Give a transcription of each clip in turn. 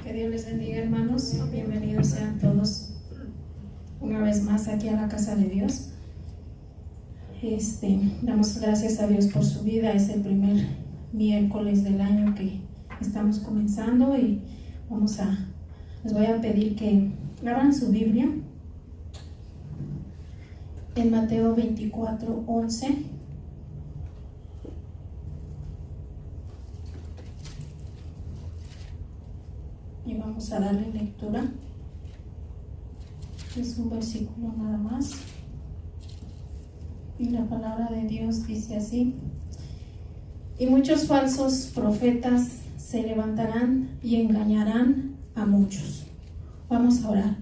Que Dios les bendiga, hermanos. Bienvenidos sean todos una vez más aquí a la casa de Dios. Damos gracias a Dios por su vida. Es el primer miércoles del año que estamos comenzando y les voy a pedir que abran su Biblia en Mateo 24:11. Y vamos a darle lectura. Es un versículo nada más. Y la palabra de Dios dice así: y muchos falsos profetas se levantarán y engañarán a muchos. Vamos a orar.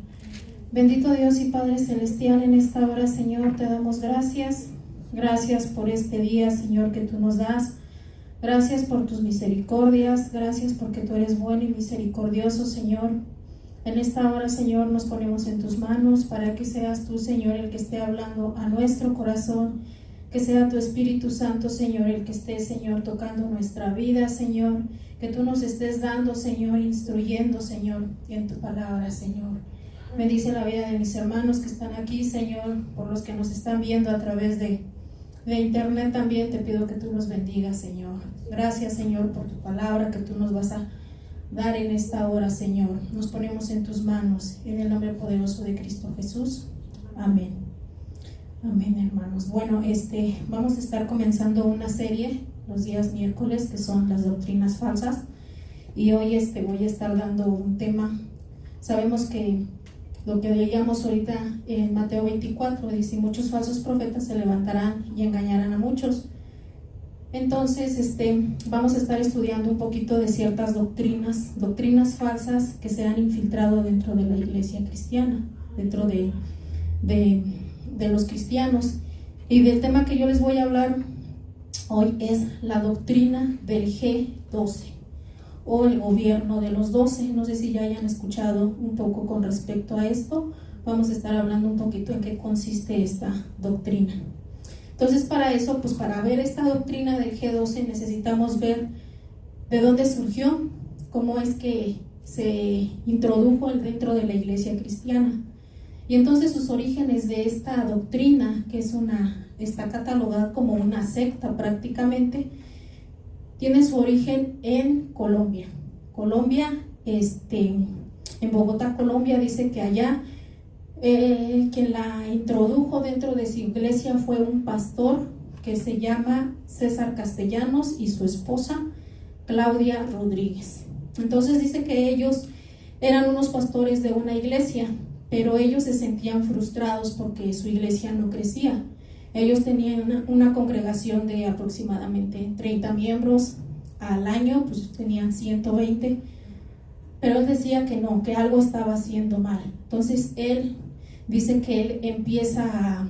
Bendito Dios y Padre Celestial, en esta hora, Señor, te damos gracias. Gracias por este día, Señor, que tú nos das. Gracias por tus misericordias, gracias porque tú eres bueno y misericordioso, Señor. En esta hora, Señor, nos ponemos en tus manos para que seas tú, Señor, el que esté hablando a nuestro corazón, que sea tu Espíritu Santo, Señor, el que esté, Señor, tocando nuestra vida, Señor, que tú nos estés dando, Señor, instruyendo, Señor, en tu palabra, Señor. Bendice la vida de mis hermanos que están aquí, Señor, por los que nos están viendo a través de internet también, te pido que tú los bendigas, Señor. Gracias, Señor, por tu palabra que tú nos vas a dar en esta hora, Señor. Nos ponemos en tus manos, en el nombre poderoso de Cristo Jesús. Amén. Amén, hermanos. Bueno, vamos a estar comenzando una serie los días miércoles que son las doctrinas falsas, y hoy voy a estar dando un tema. Sabemos que lo que leíamos ahorita en Mateo 24 dice: muchos falsos profetas se levantarán y engañarán a muchos. Entonces, vamos a estar estudiando un poquito de ciertas doctrinas falsas que se han infiltrado dentro de la iglesia cristiana, dentro de los cristianos. Y del tema que yo les voy a hablar hoy es la doctrina del G12 o el gobierno de los 12. No sé si ya hayan escuchado un poco con respecto a esto. Vamos a estar hablando un poquito en qué consiste esta doctrina. Entonces, para eso, pues para ver esta doctrina del G12 necesitamos ver de dónde surgió, cómo es que se introdujo dentro de la iglesia cristiana. Y entonces sus orígenes de esta doctrina, que está catalogada como una secta prácticamente, tiene su origen en Colombia. En Bogotá, Colombia. Dice que allá quien la introdujo dentro de su iglesia fue un pastor que se llama César Castellanos y su esposa Claudia Rodríguez. Entonces dice que ellos eran unos pastores de una iglesia, pero ellos se sentían frustrados porque su iglesia no crecía. Ellos tenían una congregación de aproximadamente 30 miembros al año, pues tenían 120, pero él decía que no, que algo estaba haciendo mal. Entonces él dice que él empieza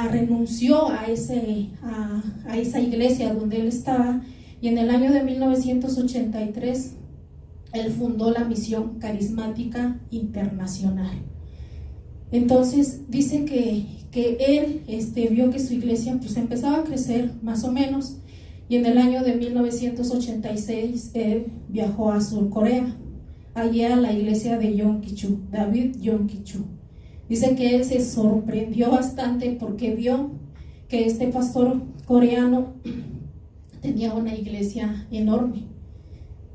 renunció a esa iglesia donde él estaba, y en el año de 1983 él fundó la Misión Carismática Internacional. Entonces dice que él vio que su iglesia pues empezaba a crecer más o menos, y en el año de 1986 él viajó a Sur Corea, allí a la iglesia de Yonggi-cho, David Yonggi-cho. Dice que él se sorprendió bastante porque vio que este pastor coreano tenía una iglesia enorme,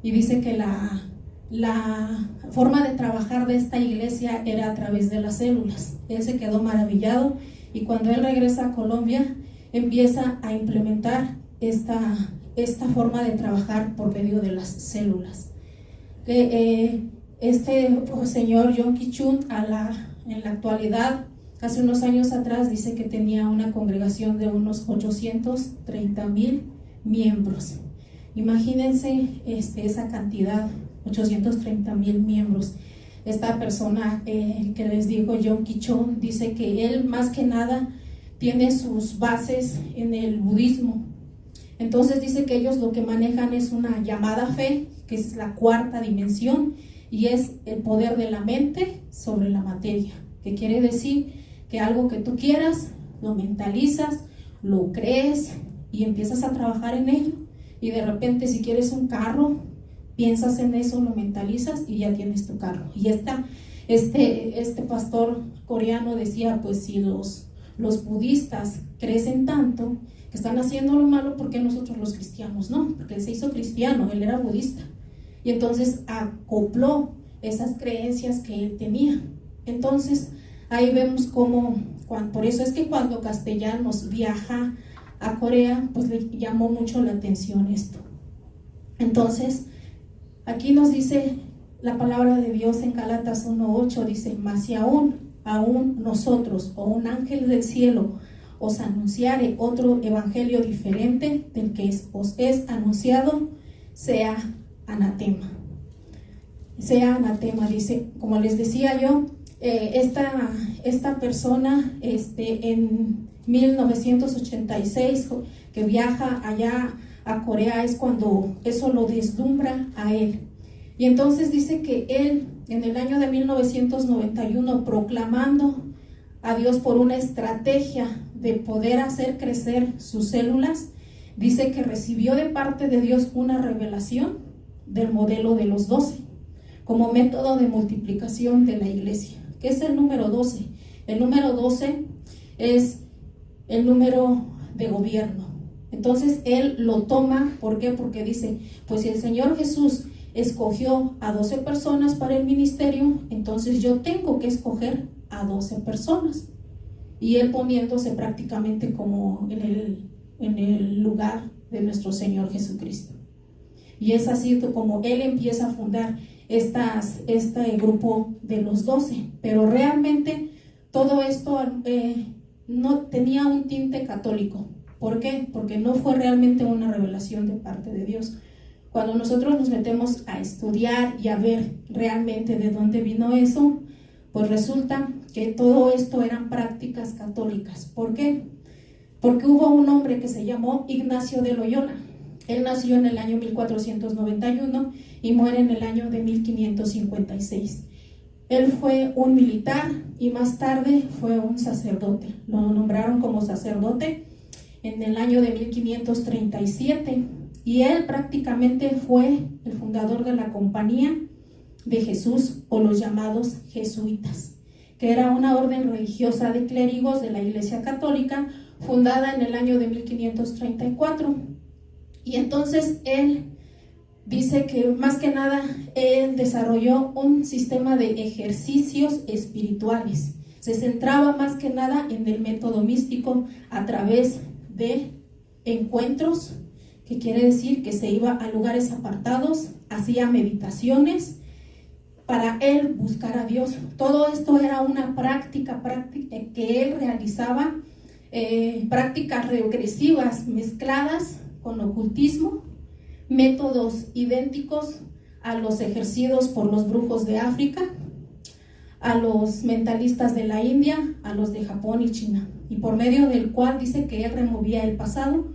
y dice que la forma de trabajar de esta iglesia era a través de las células. Él se quedó maravillado, y cuando él regresa a Colombia empieza a implementar esta forma de trabajar por medio de las células. Este señor Yonggi-cho en la actualidad, hace unos años atrás, dice que tenía una congregación de unos 830,000 miembros. Imagínense esa cantidad, 830,000 miembros. Esta persona que les digo, Yonggi-cho, dice que él más que nada tiene sus bases en el budismo. Entonces dice que ellos lo que manejan es una llamada fe, que es la cuarta dimensión, y es el poder de la mente sobre la materia, que quiere decir que algo que tú quieras, lo mentalizas, lo crees y empiezas a trabajar en ello, y de repente si quieres un carro, piensas en eso, lo mentalizas y ya tienes tu carro. Y este pastor coreano decía, pues si los budistas crecen tanto, que están haciendo lo malo, ¿por qué nosotros los cristianos no? Porque él se hizo cristiano, él era budista. Y entonces acopló esas creencias que él tenía. Entonces ahí vemos cómo, por eso es que cuando Castellanos viaja a Corea, pues le llamó mucho la atención esto. Entonces, aquí nos dice la palabra de Dios en Gálatas 1:8, dice, mas si aún nosotros o un ángel del cielo os anunciare otro evangelio diferente del que os es anunciado, sea anatema. Sea anatema, dice, como les decía yo, esta persona en 1986 que viaja allá a Corea, es cuando eso lo deslumbra a él. Y entonces dice que él en el año de 1991, proclamando a Dios por una estrategia de poder hacer crecer sus células, dice que recibió de parte de Dios una revelación del modelo de los 12 como método de multiplicación de la iglesia. ¿Qué es el número 12? El número 12 es el número de gobierno. Entonces él lo toma, ¿por qué? Porque dice, pues si el Señor Jesús escogió a 12 personas para el ministerio, entonces yo tengo que escoger a 12 personas. Y él poniéndose prácticamente como en el lugar de nuestro Señor Jesucristo. Y es así como él empieza a fundar este grupo de los 12. Pero realmente todo esto no tenía un tinte católico. ¿Por qué? Porque no fue realmente una revelación de parte de Dios. Cuando nosotros nos metemos a estudiar y a ver realmente de dónde vino eso, pues resulta que todo esto eran prácticas católicas. ¿Por qué? Porque hubo un hombre que se llamó Ignacio de Loyola. Él nació en el año 1491 y muere en el año de 1556. Él fue un militar y más tarde fue un sacerdote. Lo nombraron como sacerdote en el año de 1537 y él prácticamente fue el fundador de la Compañía de Jesús, o los llamados jesuitas, que era una orden religiosa de clérigos de la Iglesia Católica fundada en el año de 1534. Y entonces él dice que más que nada él desarrolló un sistema de ejercicios espirituales. Se centraba más que nada en el método místico a través de encuentros, que quiere decir que se iba a lugares apartados, hacía meditaciones para él buscar a Dios. Todo esto era una práctica que él realizaba, prácticas regresivas mezcladas con ocultismo, métodos idénticos a los ejercidos por los brujos de África, a los mentalistas de la India, a los de Japón y China, y por medio del cual dice que él removía el pasado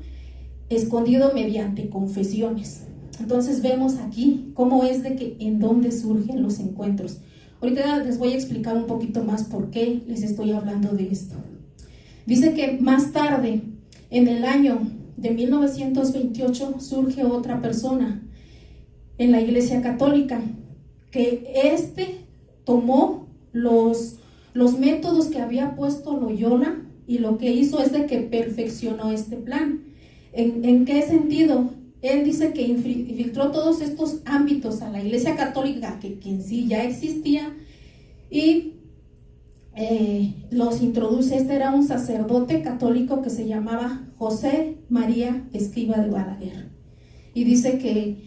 escondido mediante confesiones. Entonces vemos aquí cómo es de que en dónde surgen los encuentros. Ahorita les voy a explicar un poquito más por qué les estoy hablando de esto. Dice que más tarde, en el año de 1928, surge otra persona en la Iglesia Católica, que tomó los métodos que había puesto Loyola y lo que hizo es de que perfeccionó este plan. ¿En qué sentido? Él dice que infiltró todos estos ámbitos a la Iglesia Católica que en sí ya existía y los introduce. Este era un sacerdote católico que se llamaba José María Escrivá de Balaguer, y dice que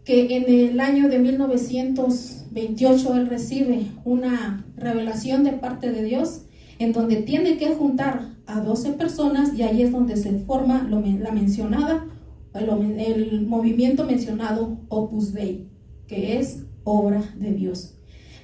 en el año de 1928 él recibe una revelación de parte de Dios en donde tiene que juntar a 12 personas, y ahí es donde se forma el movimiento mencionado Opus Dei, que es obra de Dios.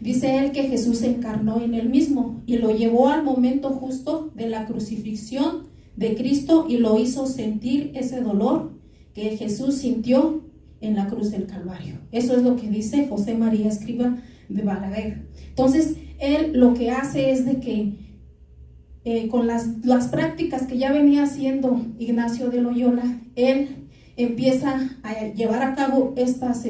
Dice él que Jesús se encarnó en él mismo y lo llevó al momento justo de la crucifixión de Cristo y lo hizo sentir ese dolor que Jesús sintió en la cruz del Calvario. Eso es lo que dice José María Escrivá de Balaguer. Entonces él lo que hace es de que con las prácticas que ya venía haciendo Ignacio de Loyola, él empieza a llevar a cabo estas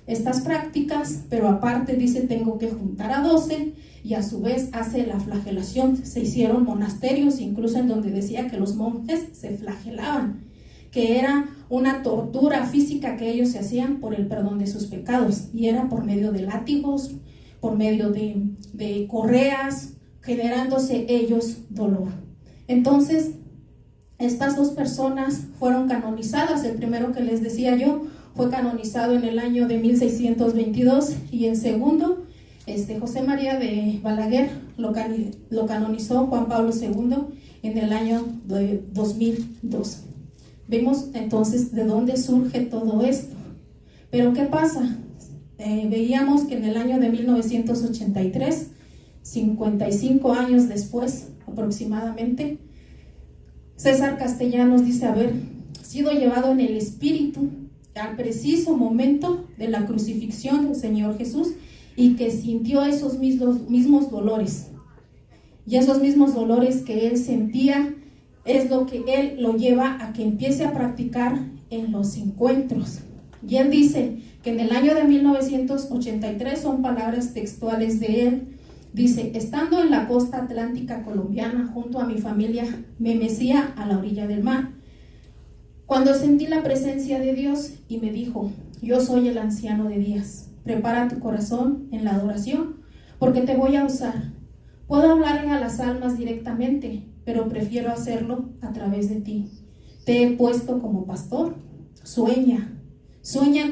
estas prácticas, pero aparte dice tengo que juntar a 12 y a su vez hace la flagelación. Se hicieron monasterios incluso en donde decía que los monjes se flagelaban, que era una tortura física que ellos se hacían por el perdón de sus pecados, y era por medio de látigos, por medio de correas, generándose ellos dolor. Entonces estas dos personas fueron canonizadas. El primero que les decía yo fue canonizado en el año de 1622 y el segundo, José María de Balaguer, lo canonizó Juan Pablo II en el año de 2002. Vemos entonces de dónde surge todo esto. Pero ¿qué pasa? Veíamos que en el año de 1983, 55 años después aproximadamente, César Castellanos dice haber sido llevado en el espíritu al preciso momento de la crucifixión del Señor Jesús y que sintió esos mismos dolores. Y esos mismos dolores que él sentía es lo que él lo lleva a que empiece a practicar en los encuentros. Y él dice que en el año de 1983, son palabras textuales de él, dice: estando en la costa atlántica colombiana junto a mi familia, me mecía a la orilla del mar, cuando sentí la presencia de Dios y me dijo: yo soy el anciano de días, prepara tu corazón en la adoración, porque te voy a usar. Puedo hablarle a las almas directamente, pero prefiero hacerlo a través de ti. Te he puesto como pastor. Sueña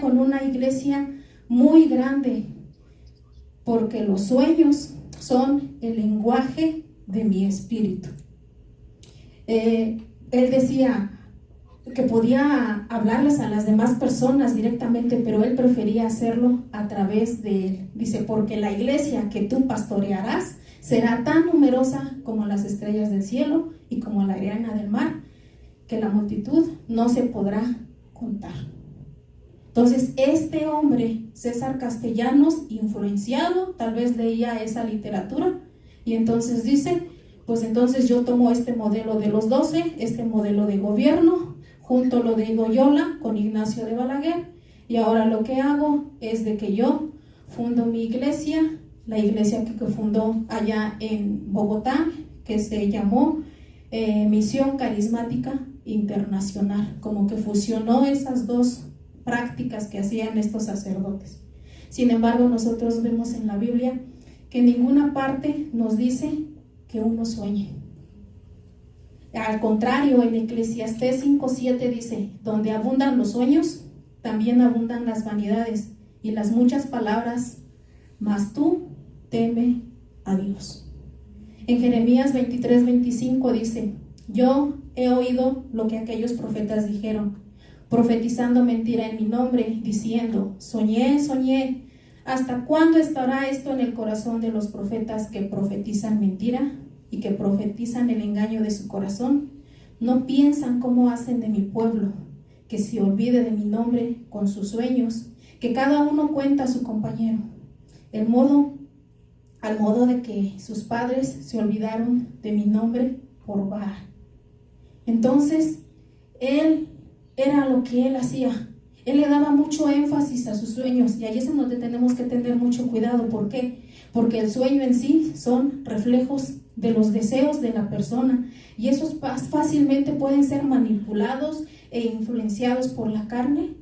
con una iglesia muy grande, porque los sueños son el lenguaje de mi espíritu. Él decía que podía hablarles a las demás personas directamente, pero él prefería hacerlo a través de él. Dice: porque la iglesia que tú pastorearás será tan numerosa como las estrellas del cielo y como la arena del mar, que la multitud no se podrá contar. Entonces este hombre, César Castellanos, influenciado, tal vez leía esa literatura, y entonces dice: pues entonces yo tomo este modelo de los 12, este modelo de gobierno, junto lo de Loyola con Ignacio de Balaguer, y ahora lo que hago es de que yo fundo mi iglesia, la iglesia que fundó allá en Bogotá, que se llamó Misión Carismática Internacional, como que fusionó esas dos prácticas que hacían estos sacerdotes. Sin embargo, nosotros vemos en la Biblia que en ninguna parte nos dice que uno sueñe. Al contrario, en Eclesiastés 5:7 dice: donde abundan los sueños, también abundan las vanidades y las muchas palabras, mas tú teme a Dios. En Jeremías 23:25 dice: yo he oído lo que aquellos profetas dijeron, profetizando mentira en mi nombre, diciendo: soñé, ¿hasta cuándo estará esto en el corazón de los profetas que profetizan mentira y que profetizan el engaño de su corazón? No piensan cómo hacen de mi pueblo, que se olvide de mi nombre con sus sueños, que cada uno cuenta a su compañero, al modo de que sus padres se olvidaron de mi nombre por Baal. Entonces, él era lo que él hacía. Él le daba mucho énfasis a sus sueños, y ahí es en donde tenemos que tener mucho cuidado. ¿Por qué? Porque el sueño en sí son reflejos de los deseos de la persona, y esos fácilmente pueden ser manipulados e influenciados por la carne,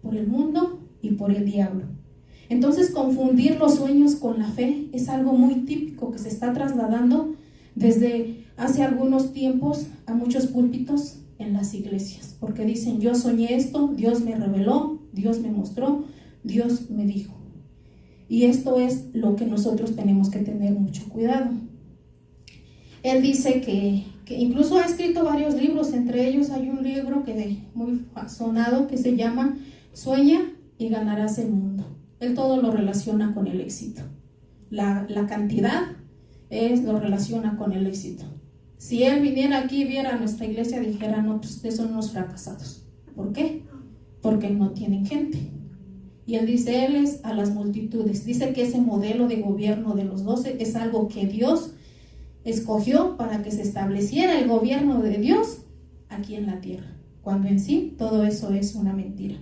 por el mundo y por el diablo. Entonces, confundir los sueños con la fe es algo muy típico que se está trasladando desde hace algunos tiempos a muchos púlpitos en las iglesias, porque dicen: yo soñé esto, Dios me reveló, Dios me mostró, Dios me dijo. Y esto es lo que nosotros tenemos que tener mucho cuidado. Él dice que incluso ha escrito varios libros, entre ellos hay un libro muy sonado que se llama Sueña y ganarás el mundo. Él todo lo relaciona con el éxito. La cantidad lo relaciona con el éxito. Si él viniera aquí y viera a nuestra iglesia, dijera: no, pues ustedes son unos fracasados. ¿Por qué? Porque no tienen gente. Y él dice: él es a las multitudes. Dice que ese modelo de gobierno de los 12 es algo que Dios escogió para que se estableciera el gobierno de Dios aquí en la tierra, cuando en sí todo eso es una mentira.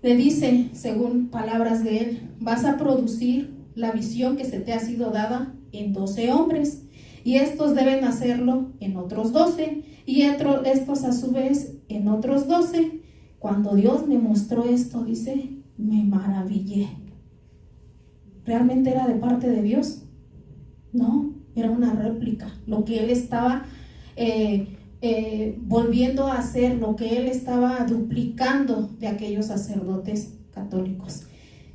Le dice, según palabras de él, vas a producir la visión que se te ha sido dada en 12 hombres, y estos deben hacerlo en otros 12, y estos a su vez en otros 12. Cuando Dios me mostró esto, dice, me maravillé. ¿Realmente era de parte de Dios? No, era una réplica. Lo que él estaba volviendo a hacer, lo que él estaba duplicando de aquellos sacerdotes católicos.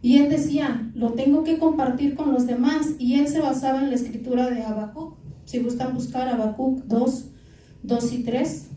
Y él decía, lo tengo que compartir con los demás, y él se basaba en la escritura de Habacuc. Si gustan buscar Habacuc 2 y 3.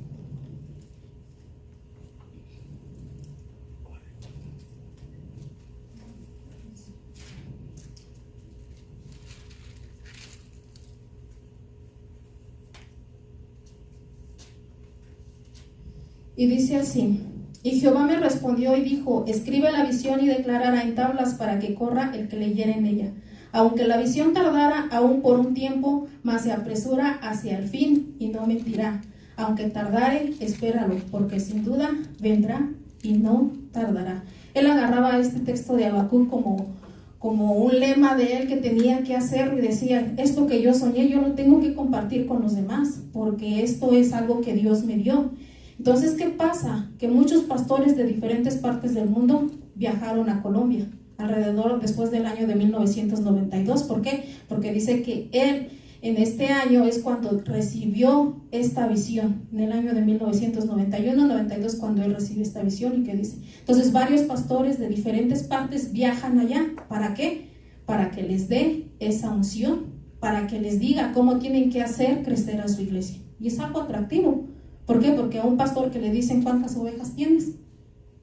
Y dice así: y Jehová me respondió y dijo, escribe la visión y declarará en tablas para que corra el que leyere en ella. Aunque la visión tardara aún por un tiempo, mas se apresura hacia el fin y no mentirá. Aunque tardare, espéralo, porque sin duda vendrá y no tardará. Él agarraba este texto de Habacuc como un lema de él que tenía que hacer, y decía, esto que yo soñé, yo lo tengo que compartir con los demás, porque esto es algo que Dios me dio. Entonces, ¿qué pasa? Que muchos pastores de diferentes partes del mundo viajaron a Colombia, alrededor después del año de 1992. ¿Por qué? Porque dice que él en este año es cuando recibió esta visión, en el año de 1991-92, cuando él recibe esta visión. ¿Y qué dice? Entonces, varios pastores de diferentes partes viajan allá. ¿Para qué? Para que les dé esa unción, para que les diga cómo tienen que hacer crecer a su iglesia. Y es algo atractivo. ¿Por qué? Porque a un pastor que le dicen, ¿cuántas ovejas tienes?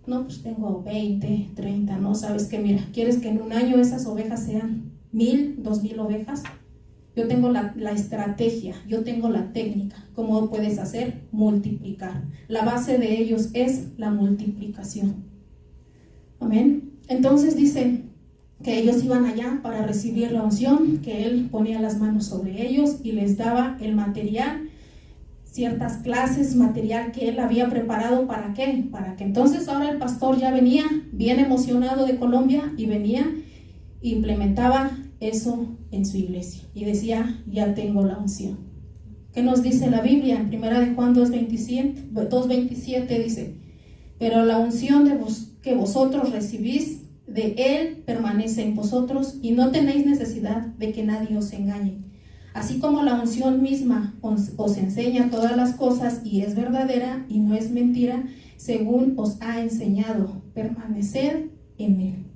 No, pues tengo 20, 30, no, ¿sabes qué? Mira, ¿quieres que en un año esas ovejas sean 1000, 2000 ovejas? Yo tengo la estrategia, yo tengo la técnica. ¿Cómo puedes hacer? Multiplicar. La base de ellos es la multiplicación. Amén. Entonces dice que ellos iban allá para recibir la unción, que él ponía las manos sobre ellos y les daba el material, ciertas clases, material que él había preparado. ¿Para qué? Para que entonces ahora el pastor ya venía bien emocionado de Colombia y venía, implementaba eso en su iglesia y decía, ya tengo la unción. ¿Qué nos dice la Biblia? En 1 de Juan 2:27 dice, pero la unción que vosotros recibís de él permanece en vosotros y no tenéis necesidad de que nadie os engañe. Así como la unción misma os enseña todas las cosas y es verdadera y no es mentira, según os ha enseñado, permaneced en él.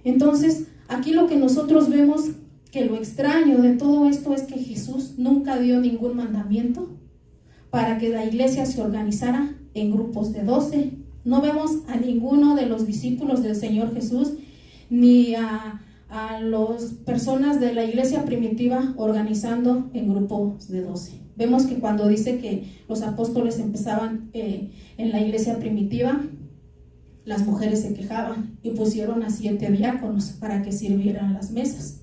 Entonces, aquí lo que nosotros vemos, que lo extraño de todo esto es que Jesús nunca dio ningún mandamiento para que la iglesia se organizara en grupos de 12. No vemos a ninguno de los discípulos del Señor Jesús, ni a las personas de la iglesia primitiva organizando en grupos de 12. Vemos que cuando dice que los apóstoles empezaban en la iglesia primitiva, las mujeres se quejaban y pusieron a 7 diáconos para que sirvieran las mesas.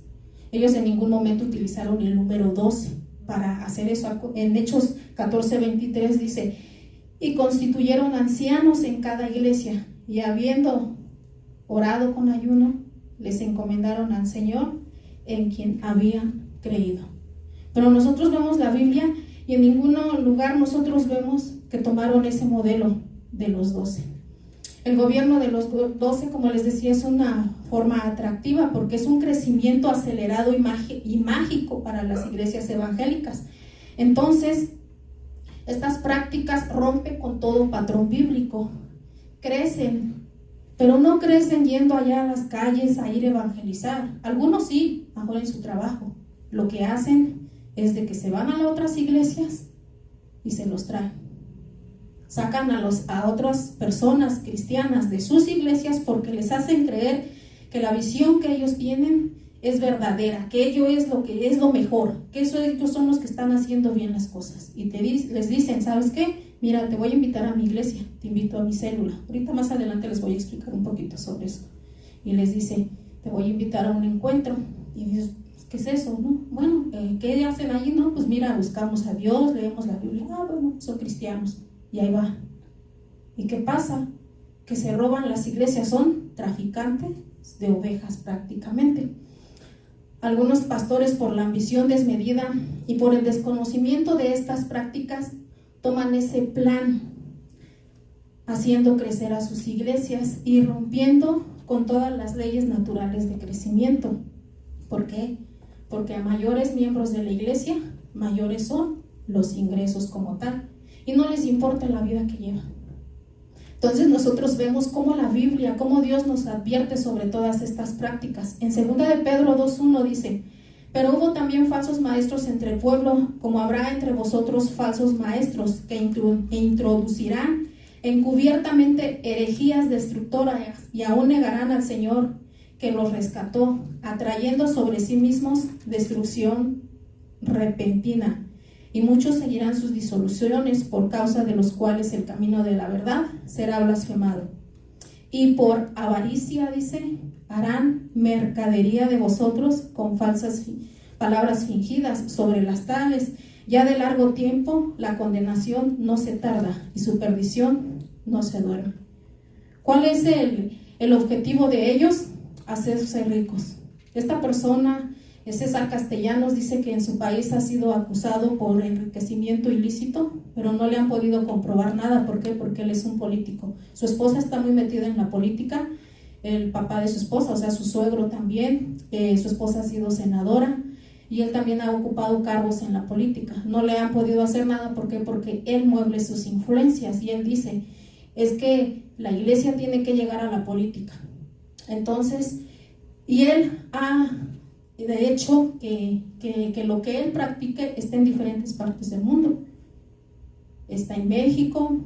Ellos en ningún momento utilizaron el número 12 para hacer eso. En Hechos 14:23 dice, y constituyeron ancianos en cada iglesia, y habiendo orado con ayuno, les encomendaron al Señor en quien habían creído. Pero nosotros vemos la Biblia y en ningún lugar nosotros vemos que tomaron ese modelo de los 12. El gobierno de los 12, como les decía, es una forma atractiva porque es un crecimiento acelerado y mágico para las iglesias evangélicas. Entonces, estas prácticas rompen con todo patrón bíblico, crecen, pero no crecen yendo allá a las calles a ir a evangelizar. Algunos sí, mejor en su trabajo. Lo que hacen es de que se van a las otras iglesias y se los traen. Sacan a otras personas cristianas de sus iglesias porque les hacen creer que la visión que ellos tienen es verdadera, que ello es lo que es lo mejor, que ellos son los que están haciendo bien las cosas. Y les dicen, ¿sabes qué? Mira, te voy a invitar a mi iglesia, te invito a mi célula. Ahorita más adelante les voy a explicar un poquito sobre eso. Y les dice, te voy a invitar a un encuentro. Y dices, ¿qué es eso? ¿No? Bueno, ¿qué hacen allí? No, pues mira, buscamos a Dios, leemos la Biblia. Ah, bueno, son cristianos. Y ahí va. ¿Y qué pasa? que se roban las iglesias son traficantes de ovejas prácticamente. Algunos pastores, por la ambición desmedida y por el desconocimiento de estas prácticas, toman ese plan, haciendo crecer a sus iglesias y rompiendo con todas las leyes naturales de crecimiento. ¿Por qué? Porque a mayores miembros de la iglesia, mayores son los ingresos como tal, y no les importa la vida que llevan. Entonces nosotros vemos cómo la Biblia, cómo Dios nos advierte sobre todas estas prácticas. En 2 de Pedro 2:1 dice: pero hubo también falsos maestros entre el pueblo, como habrá entre vosotros falsos maestros, que introducirán encubiertamente herejías destructoras, y aún negarán al Señor que los rescató, atrayendo sobre sí mismos destrucción repentina. Y muchos seguirán sus disoluciones, por causa de los cuales el camino de la verdad será blasfemado. Y por avaricia, dice, harán mercadería de vosotros con falsas palabras fingidas. Sobre las tales, ya de largo tiempo, la condenación no se tarda y su perdición no se duerme. ¿Cuál es el objetivo de ellos? Hacerse ricos. Esta persona, César Castellanos, dice que en su país ha sido acusado por enriquecimiento ilícito, pero no le han podido comprobar nada. ¿Por qué? Porque él es un político. Su esposa está muy metida en la política, el papá de su esposa, o sea, su suegro también, su esposa ha sido senadora y él también ha ocupado cargos en la política. No le han podido hacer nada. ¿Por qué? Porque él mueve sus influencias y él dice, es que la iglesia tiene que llegar a la política. Entonces, y él ha de hecho que lo que él practique está en diferentes partes del mundo. Está en México,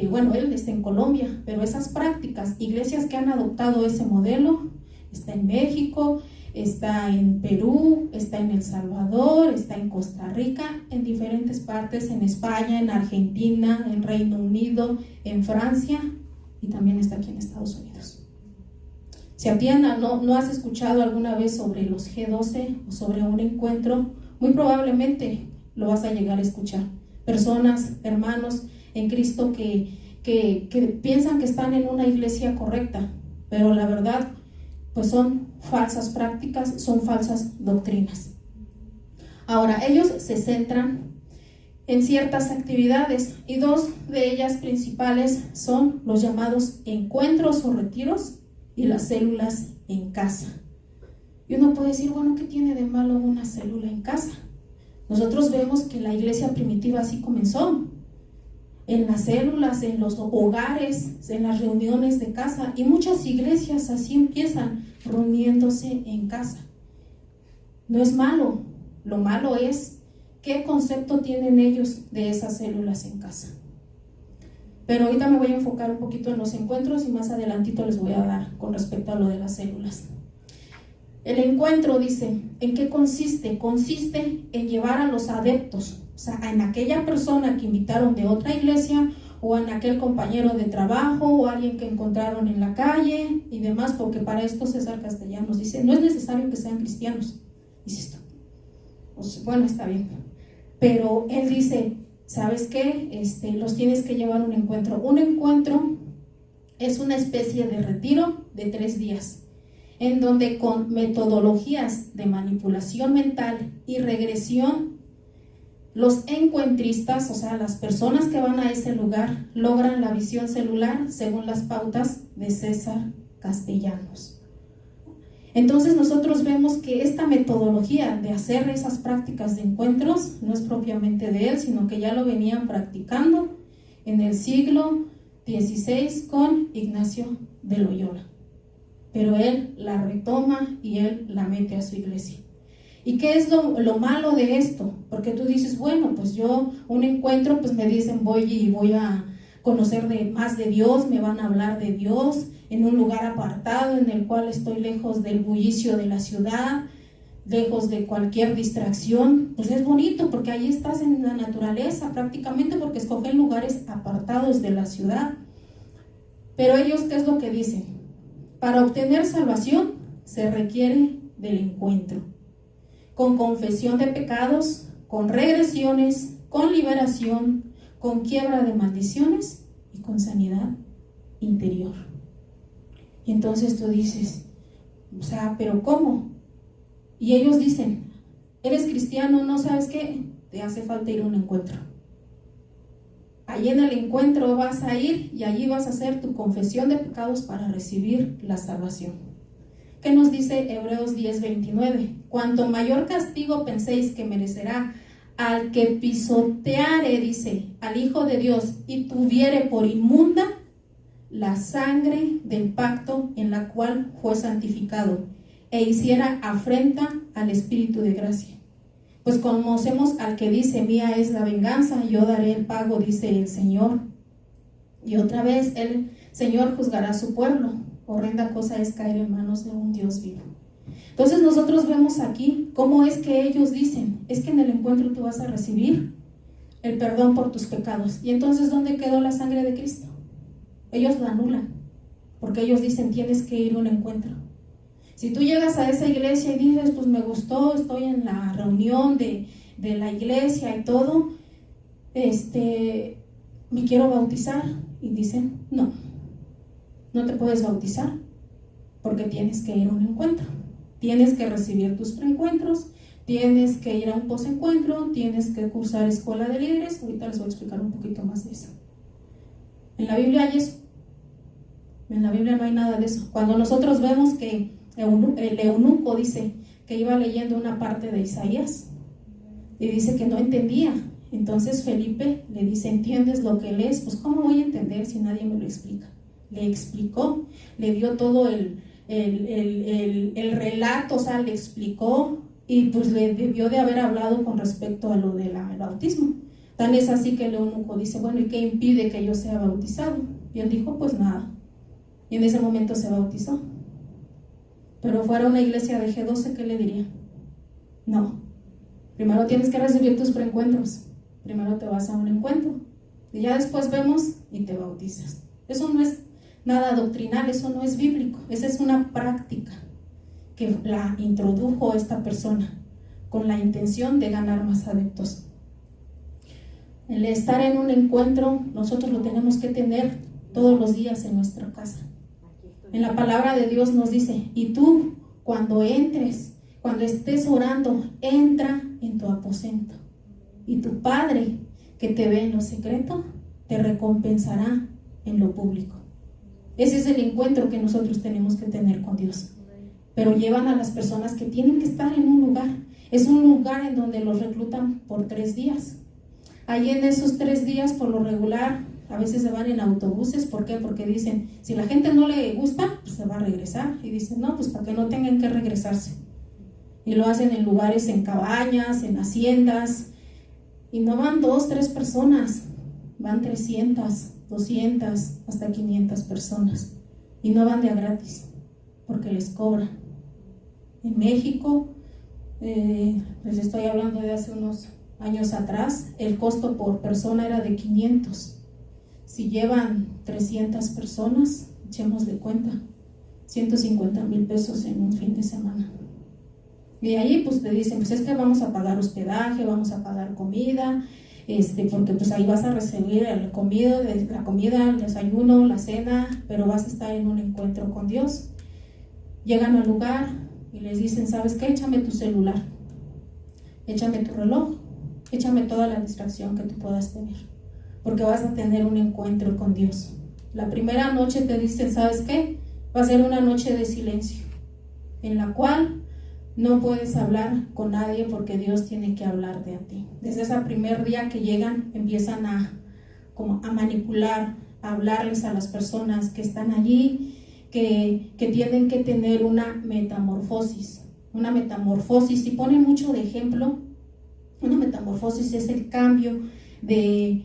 bueno, él está en Colombia, pero esas prácticas, iglesias que han adoptado ese modelo, está en México, está en Perú, está en El Salvador, está en Costa Rica, en diferentes partes, en España, en Argentina, en Reino Unido, en Francia, y también está aquí en Estados Unidos. Si a ti, Ana, no has escuchado alguna vez sobre los G12 o sobre un encuentro, muy probablemente lo vas a llegar a escuchar. Personas, hermanos en Cristo que piensan que están en una iglesia correcta, pero la verdad, pues son falsas prácticas, son falsas doctrinas. Ahora, ellos se centran en ciertas actividades y dos de ellas principales son los llamados encuentros o retiros y las células en casa. Y uno puede decir, bueno, ¿qué tiene de malo una célula en casa? Nosotros vemos que la iglesia primitiva así comenzó, en las células, en los hogares, en las reuniones de casa, y muchas iglesias así empiezan, reuniéndose en casa. No es malo, lo malo es qué concepto tienen ellos de esas células en casa. Pero ahorita me voy a enfocar un poquito en los encuentros y más adelantito les voy a dar con respecto a lo de las células. El encuentro, dice, ¿en qué consiste? Consiste en llevar a los adeptos, o sea, en aquella persona que invitaron de otra iglesia o en aquel compañero de trabajo o alguien que encontraron en la calle y demás, porque para esto César Castellanos dice, no es necesario que sean cristianos. Dice esto. Pues, bueno, está bien. Pero él dice, ¿sabes qué? Los tienes que llevar a un encuentro. Un encuentro es una especie de retiro de 3 días, en donde con metodologías de manipulación mental y regresión, los encuentristas, o sea, las personas que van a ese lugar, logran la visión celular según las pautas de César Castellanos. Entonces nosotros vemos que esta metodología de hacer esas prácticas de encuentros no es propiamente de él, sino que ya lo venían practicando en el siglo XVI con Ignacio de Loyola. Pero él la retoma y él la mete a su iglesia. ¿Y qué es lo malo de esto? Porque tú dices, bueno, pues yo un encuentro, pues me dicen voy a conocer más de Dios, me van a hablar de Dios en un lugar apartado en el cual estoy lejos del bullicio de la ciudad, lejos de cualquier distracción. Pues es bonito porque ahí estás en la naturaleza prácticamente, porque escogen lugares apartados de la ciudad. Pero ellos, ¿qué es lo que dicen? Para obtener salvación se requiere del encuentro, con confesión de pecados, con regresiones, con liberación, con quiebra de maldiciones y con sanidad interior. Y entonces tú dices, o sea, ¿pero cómo? Y ellos dicen, eres cristiano, ¿no sabes qué? Te hace falta ir a un encuentro. Allí en el encuentro vas a ir y allí vas a hacer tu confesión de pecados para recibir la salvación. ¿Qué nos dice Hebreos 10:29? Cuanto mayor castigo penséis que merecerá al que pisoteare, dice, al Hijo de Dios y tuviere por inmunda la sangre del pacto en la cual fue santificado e hiciera afrenta al Espíritu de gracia. Pues conocemos al que dice, mía es la venganza, yo daré el pago, dice el Señor. Y otra vez el Señor juzgará a su pueblo. Horrenda cosa es caer en manos de un Dios vivo. Entonces nosotros vemos aquí cómo es que ellos dicen, es que en el encuentro tú vas a recibir el perdón por tus pecados. Y entonces, ¿dónde quedó la sangre de Cristo? Ellos la anulan, porque ellos dicen, tienes que ir a un encuentro. Si tú llegas a esa iglesia y dices, pues me gustó, estoy en la reunión de la iglesia y todo, me quiero bautizar, y dicen, no te puedes bautizar, porque tienes que ir a un encuentro, tienes que recibir tus preencuentros, tienes que ir a un posencuentro, tienes que cursar escuela de líderes. Ahorita les voy a explicar un poquito más de eso. En la Biblia hay eso, en la Biblia no hay nada de eso. Cuando nosotros vemos que el eunuco dice que iba leyendo una parte de Isaías y dice que no entendía, entonces Felipe le dice, ¿entiendes lo que lees? Pues ¿cómo voy a entender si nadie me lo explica? Le explicó, le dio todo el relato, o sea, le explicó, y pues le debió de haber hablado con respecto a lo del bautismo. Tan es así que el eunuco dice, bueno, ¿y qué impide que yo sea bautizado? Y él dijo, pues nada. Y en ese momento se bautizó. Pero fuera una iglesia de G12, ¿qué le diría? No, primero tienes que recibir tus preencuentros, primero te vas a un encuentro y ya después vemos y te bautizas. Eso no es nada doctrinal, eso no es bíblico, esa es una práctica que la introdujo esta persona con la intención de ganar más adeptos. El estar en un encuentro nosotros lo tenemos que tener todos los días en nuestra casa. En la palabra de Dios nos dice, y tú cuando entres, cuando estés orando, entra en tu aposento, y tu Padre que te ve en lo secreto te recompensará en lo público. Ese es el encuentro que nosotros tenemos que tener con Dios. Pero llevan a las personas que tienen que estar en un lugar. Es un lugar en donde los reclutan por 3 días. Ahí en esos 3 días, por lo regular, a veces se van en autobuses. ¿Por qué? Porque dicen, si la gente no le gusta, pues se va a regresar. Y dicen, no, pues para que no tengan que regresarse. Y lo hacen en lugares, en cabañas, en haciendas. Y no van 2, 3 personas, van 300, 200, hasta 500 personas. Y no van de a gratis, porque les cobran. En México, les estoy hablando de hace unos años atrás, el costo por persona era de 500. Si llevan 300 personas, echémosle cuenta, 150,000 pesos en un fin de semana. Y de ahí pues te dicen, pues es que vamos a pagar hospedaje, vamos a pagar comida, porque pues ahí vas a recibir la comida, el desayuno, la cena, pero vas a estar en un encuentro con Dios. Llegan al lugar y les dicen, ¿sabes qué? Échame tu celular, échame tu reloj, échame toda la distracción que tú puedas tener, porque vas a tener un encuentro con Dios. La primera noche te dicen, ¿sabes qué? Va a ser una noche de silencio, en la cual no puedes hablar con nadie porque Dios tiene que hablarte a ti. Desde ese primer día que llegan, empiezan a manipular, a hablarles a las personas que están allí, que tienen que tener una metamorfosis. Y pone mucho de ejemplo. Una metamorfosis es el cambio de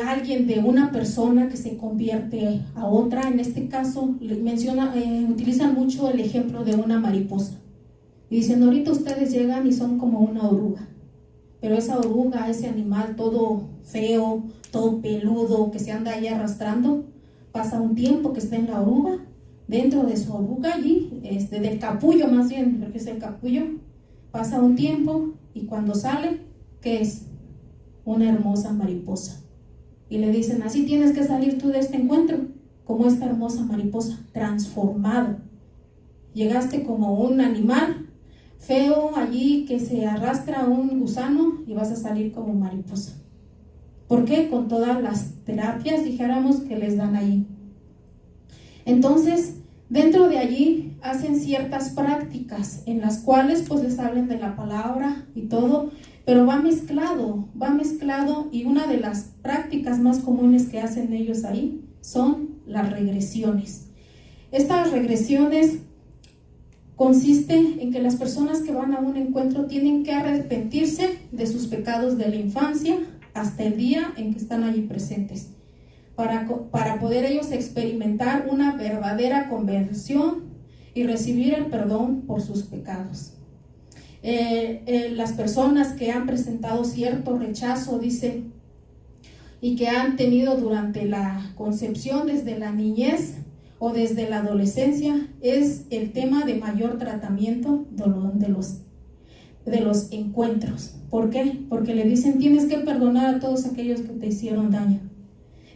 alguien, de una persona que se convierte a otra. En este caso utilizan mucho el ejemplo de una mariposa y dicen, ahorita ustedes llegan y son como una oruga, pero esa oruga, ese animal todo feo, todo peludo, que se anda ahí arrastrando, pasa un tiempo que está en la oruga, dentro de su oruga allí, del capullo más bien, porque es el capullo, pasa un tiempo y cuando sale, ¿qué es? Una hermosa mariposa. y le dicen, así tienes que salir tú de este encuentro, como esta hermosa mariposa, transformado. Llegaste como un animal feo allí que se arrastra a un gusano y vas a salir como mariposa. ¿Por qué? Con todas las terapias, dijéramos, que les dan allí. Entonces, dentro de allí hacen ciertas prácticas en las cuales pues les hablan de la palabra y todo, pero va mezclado, y una de las prácticas más comunes que hacen ellos ahí son las regresiones. Estas regresiones consiste en que las personas que van a un encuentro tienen que arrepentirse de sus pecados de la infancia hasta el día en que están allí presentes, para poder ellos experimentar una verdadera conversión y recibir el perdón por sus pecados. Las personas que han presentado cierto rechazo, dice, y que han tenido durante la concepción, desde la niñez o desde la adolescencia, es el tema de mayor tratamiento de los encuentros. ¿Por qué? Porque le dicen, tienes que perdonar a todos aquellos que te hicieron daño.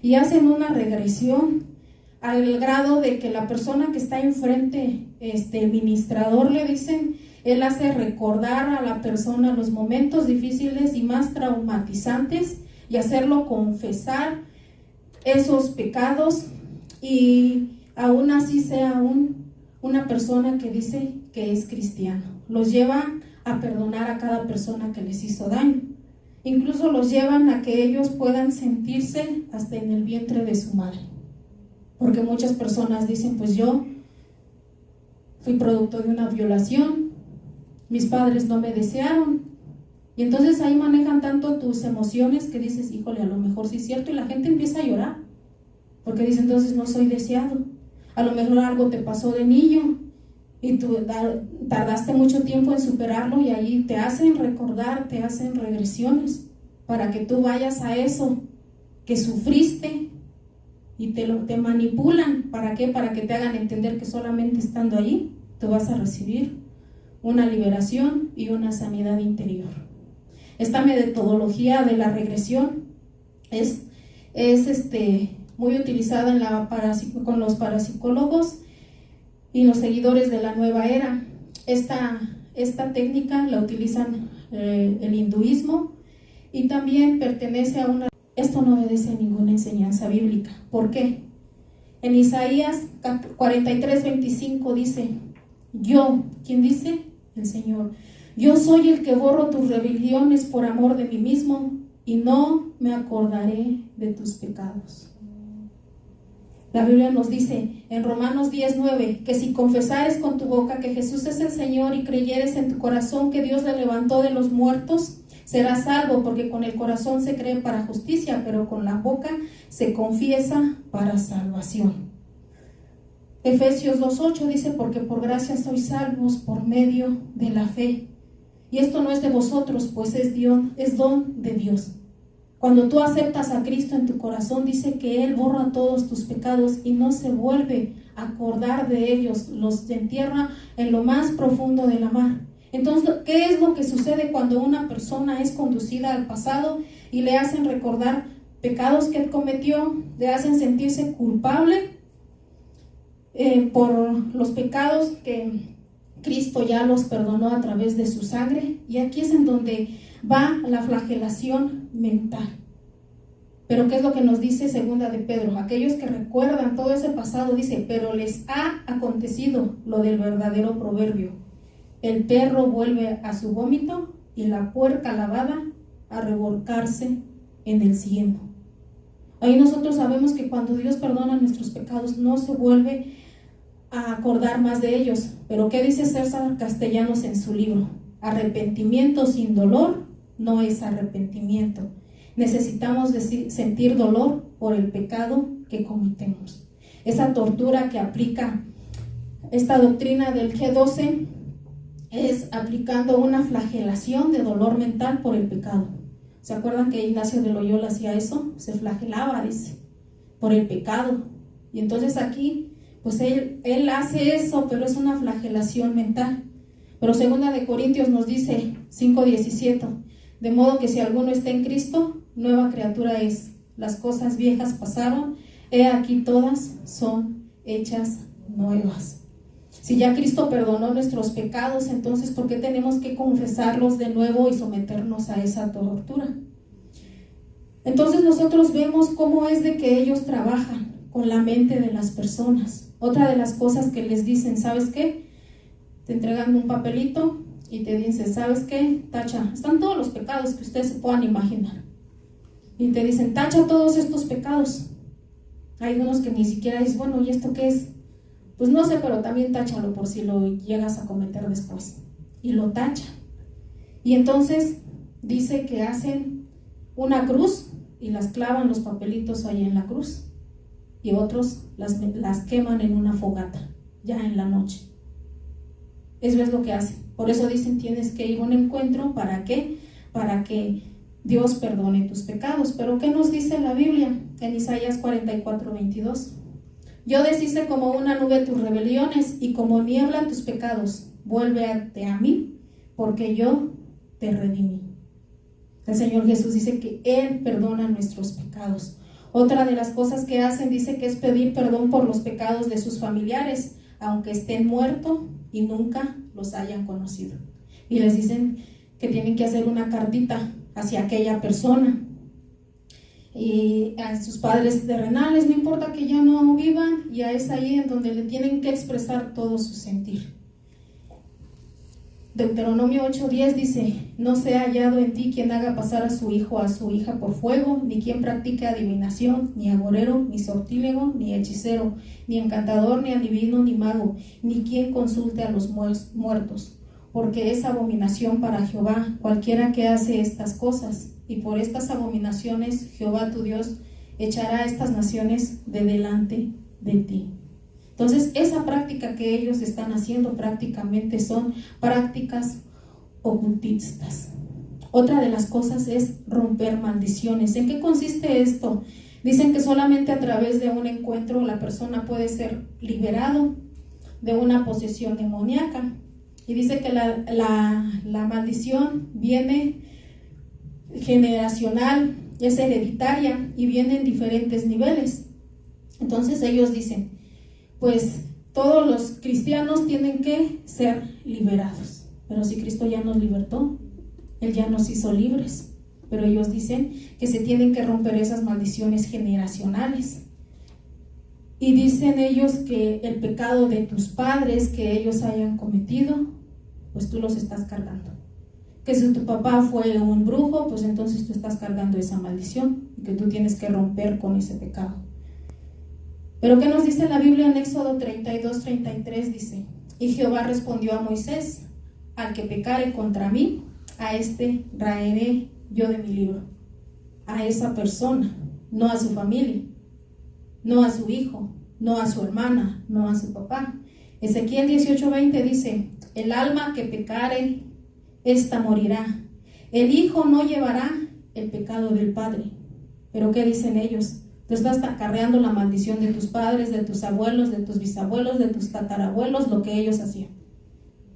Y hacen una regresión al grado de que la persona que está enfrente, el ministrador, le dicen, él hace recordar a la persona los momentos difíciles y más traumatizantes y hacerlo confesar esos pecados, y aún así sea una persona que dice que es cristiano. Los lleva a perdonar a cada persona que les hizo daño. Incluso los llevan a que ellos puedan sentirse hasta en el vientre de su madre. Porque muchas personas dicen, pues yo fui producto de una violación, mis padres no me desearon. Y entonces ahí manejan tanto tus emociones que dices, híjole, a lo mejor sí es cierto, y la gente empieza a llorar. Porque dice, entonces no soy deseado. A lo mejor algo te pasó de niño y tú tardaste mucho tiempo en superarlo, y ahí te hacen recordar, te hacen regresiones para que tú vayas a eso que sufriste, y te manipulan. ¿Para qué? Para que te hagan entender que solamente estando allí tú vas a recibir una liberación y una sanidad interior. Esta metodología de la regresión es muy utilizada con los parapsicólogos y los seguidores de la nueva era. Esta técnica la utilizan el hinduismo, y también pertenece a una... Esto no obedece a ninguna enseñanza bíblica. ¿Por qué? En Isaías 43:25 dice, yo, ¿quién dice? El Señor. Yo soy el que borro tus rebeliones por amor de mí mismo, y no me acordaré de tus pecados. La Biblia nos dice en Romanos 10:9 que si confesares con tu boca que Jesús es el Señor y creyeres en tu corazón que Dios le levantó de los muertos, serás salvo, porque con el corazón se cree para justicia, pero con la boca se confiesa para salvación. Efesios 2:8 dice, porque por gracia sois salvos por medio de la fe. Y esto no es de vosotros, pues es don de Dios. Cuando tú aceptas a Cristo en tu corazón, dice que Él borra todos tus pecados y no se vuelve a acordar de ellos, los entierra en lo más profundo de la mar. Entonces, ¿qué es lo que sucede cuando una persona es conducida al pasado y le hacen recordar pecados que él cometió, le hacen sentirse culpable por los pecados que Cristo ya los perdonó a través de su sangre? Y aquí es en donde va la flagelación mental. Pero ¿qué es lo que nos dice segunda de Pedro? Aquellos que recuerdan todo ese pasado, dice, pero les ha acontecido lo del verdadero proverbio: el perro vuelve a su vómito y la puerca lavada a revolcarse en el cieno. Ahí nosotros sabemos que cuando Dios perdona nuestros pecados no se vuelve a acordar más de ellos. Pero ¿qué dice César Castellanos en su libro? Arrepentimiento sin dolor no es arrepentimiento. Necesitamos sentir dolor por el pecado que cometemos. Esa tortura que aplica esta doctrina del G12 es aplicando una flagelación de dolor mental por el pecado. ¿Se acuerdan que Ignacio de Loyola hacía eso? Se flagelaba, dice, por el pecado. Y entonces aquí, pues él hace eso, pero es una flagelación mental. Pero segunda de Corintios nos dice 5:17, de modo que si alguno está en Cristo, nueva criatura es. las cosas viejas pasaron, he aquí todas son hechas nuevas. Si ya Cristo perdonó nuestros pecados, entonces ¿por qué tenemos que confesarlos de nuevo y someternos a esa tortura? Entonces nosotros vemos cómo es de que ellos trabajan con la mente de las personas. Otra de las cosas que les dicen, ¿sabes qué? Te entregan un papelito y te dicen, ¿sabes qué? Tacha, están todos los pecados que ustedes se puedan imaginar. Y te dicen, tacha todos estos pecados. Hay unos que ni siquiera dicen, bueno, ¿y esto qué es? Pues no sé, pero también táchalo por si lo llegas a cometer después. Y lo tachan. Y entonces dice que hacen una cruz y las clavan los papelitos ahí en la cruz. Y otros las queman en una fogata, ya en la noche. Eso es lo que hacen. Por eso dicen, tienes que ir a un encuentro. ¿Para qué? Para que Dios perdone tus pecados. Pero ¿qué nos dice la Biblia? En Isaías 44:22. Yo deshice como una nube tus rebeliones y como niebla tus pecados. Vuélvete a mí, porque yo te redimí. El Señor Jesús dice que Él perdona nuestros pecados. Otra de las cosas que hacen, dice que es pedir perdón por los pecados de sus familiares, aunque estén muertos y nunca los hayan conocido. Y les dicen que tienen que hacer una cartita hacia aquella persona. Y a sus padres terrenales, no importa que ya no vivan, ya es ahí en donde le tienen que expresar todo su sentir. Deuteronomio 8:10 dice, no sea hallado en ti quien haga pasar a su hijo o a su hija por fuego, ni quien practique adivinación, ni agorero, ni sortílego, ni hechicero, ni encantador, ni adivino, ni mago, ni quien consulte a los muertos, porque es abominación para Jehová cualquiera que hace estas cosas. Y por estas abominaciones Jehová tu Dios echará a estas naciones de delante de ti. Entonces esa práctica que ellos están haciendo prácticamente son prácticas ocultistas. Otra de las cosas es romper maldiciones. ¿En qué consiste esto? Dicen que solamente a través de un encuentro la persona puede ser liberado de una posesión demoníaca. Y dice que la maldición viene generacional, es hereditaria y viene en diferentes niveles. Entonces ellos dicen, pues todos los cristianos tienen que ser liberados. Pero si Cristo ya nos libertó, Él ya nos hizo libres. Pero ellos dicen que se tienen que romper esas maldiciones generacionales. Y dicen ellos que el pecado de tus padres que ellos hayan cometido, pues tú los estás cargando. Que si tu papá fue un brujo, pues entonces tú estás cargando esa maldición y que tú tienes que romper con ese pecado. Pero ¿qué nos dice la Biblia en Éxodo 32:33? Dice, y Jehová respondió a Moisés, al que pecare contra mí, a este raeré yo de mi libro. A esa persona, no a su familia, no a su hijo, no a su hermana, no a su papá. Ezequiel 18:20 dice, el alma que pecare, esta morirá. El hijo no llevará el pecado del padre. Pero ¿qué dicen ellos? Tú estás acarreando la maldición de tus padres, de tus abuelos, de tus bisabuelos, de tus tatarabuelos, lo que ellos hacían.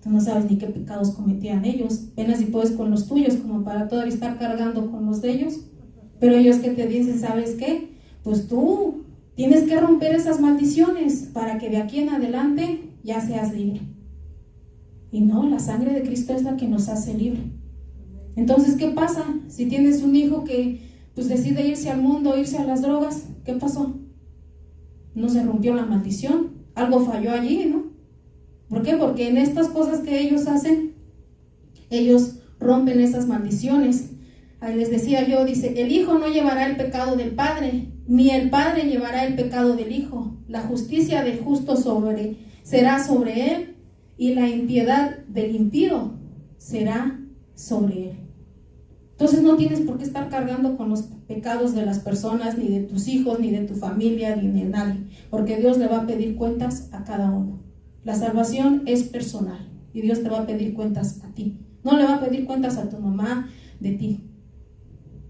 Tú no sabes ni qué pecados cometían ellos. Apenas si puedes con los tuyos, como para todavía estar cargando con los de ellos. Pero ellos que te dicen, ¿sabes qué? Pues tú tienes que romper esas maldiciones para que de aquí en adelante ya seas libre. Y no, la sangre de Cristo es la que nos hace libre. Entonces, ¿qué pasa? Si tienes un hijo que pues decide irse al mundo, irse a las drogas, ¿qué pasó? No se rompió la maldición, algo falló allí, ¿no? ¿Por qué? Porque en estas cosas que ellos hacen, ellos rompen esas maldiciones. Ahí les decía yo, dice, el hijo no llevará el pecado del padre, ni el padre llevará el pecado del hijo. La justicia del justo será sobre él, y la impiedad del impío será sobre él. Entonces no tienes por qué estar cargando con los pecados de las personas, ni de tus hijos, ni de tu familia, ni de nadie, porque Dios le va a pedir cuentas a cada uno. La salvación es personal y Dios te va a pedir cuentas a ti. No le va a pedir cuentas a tu mamá de ti,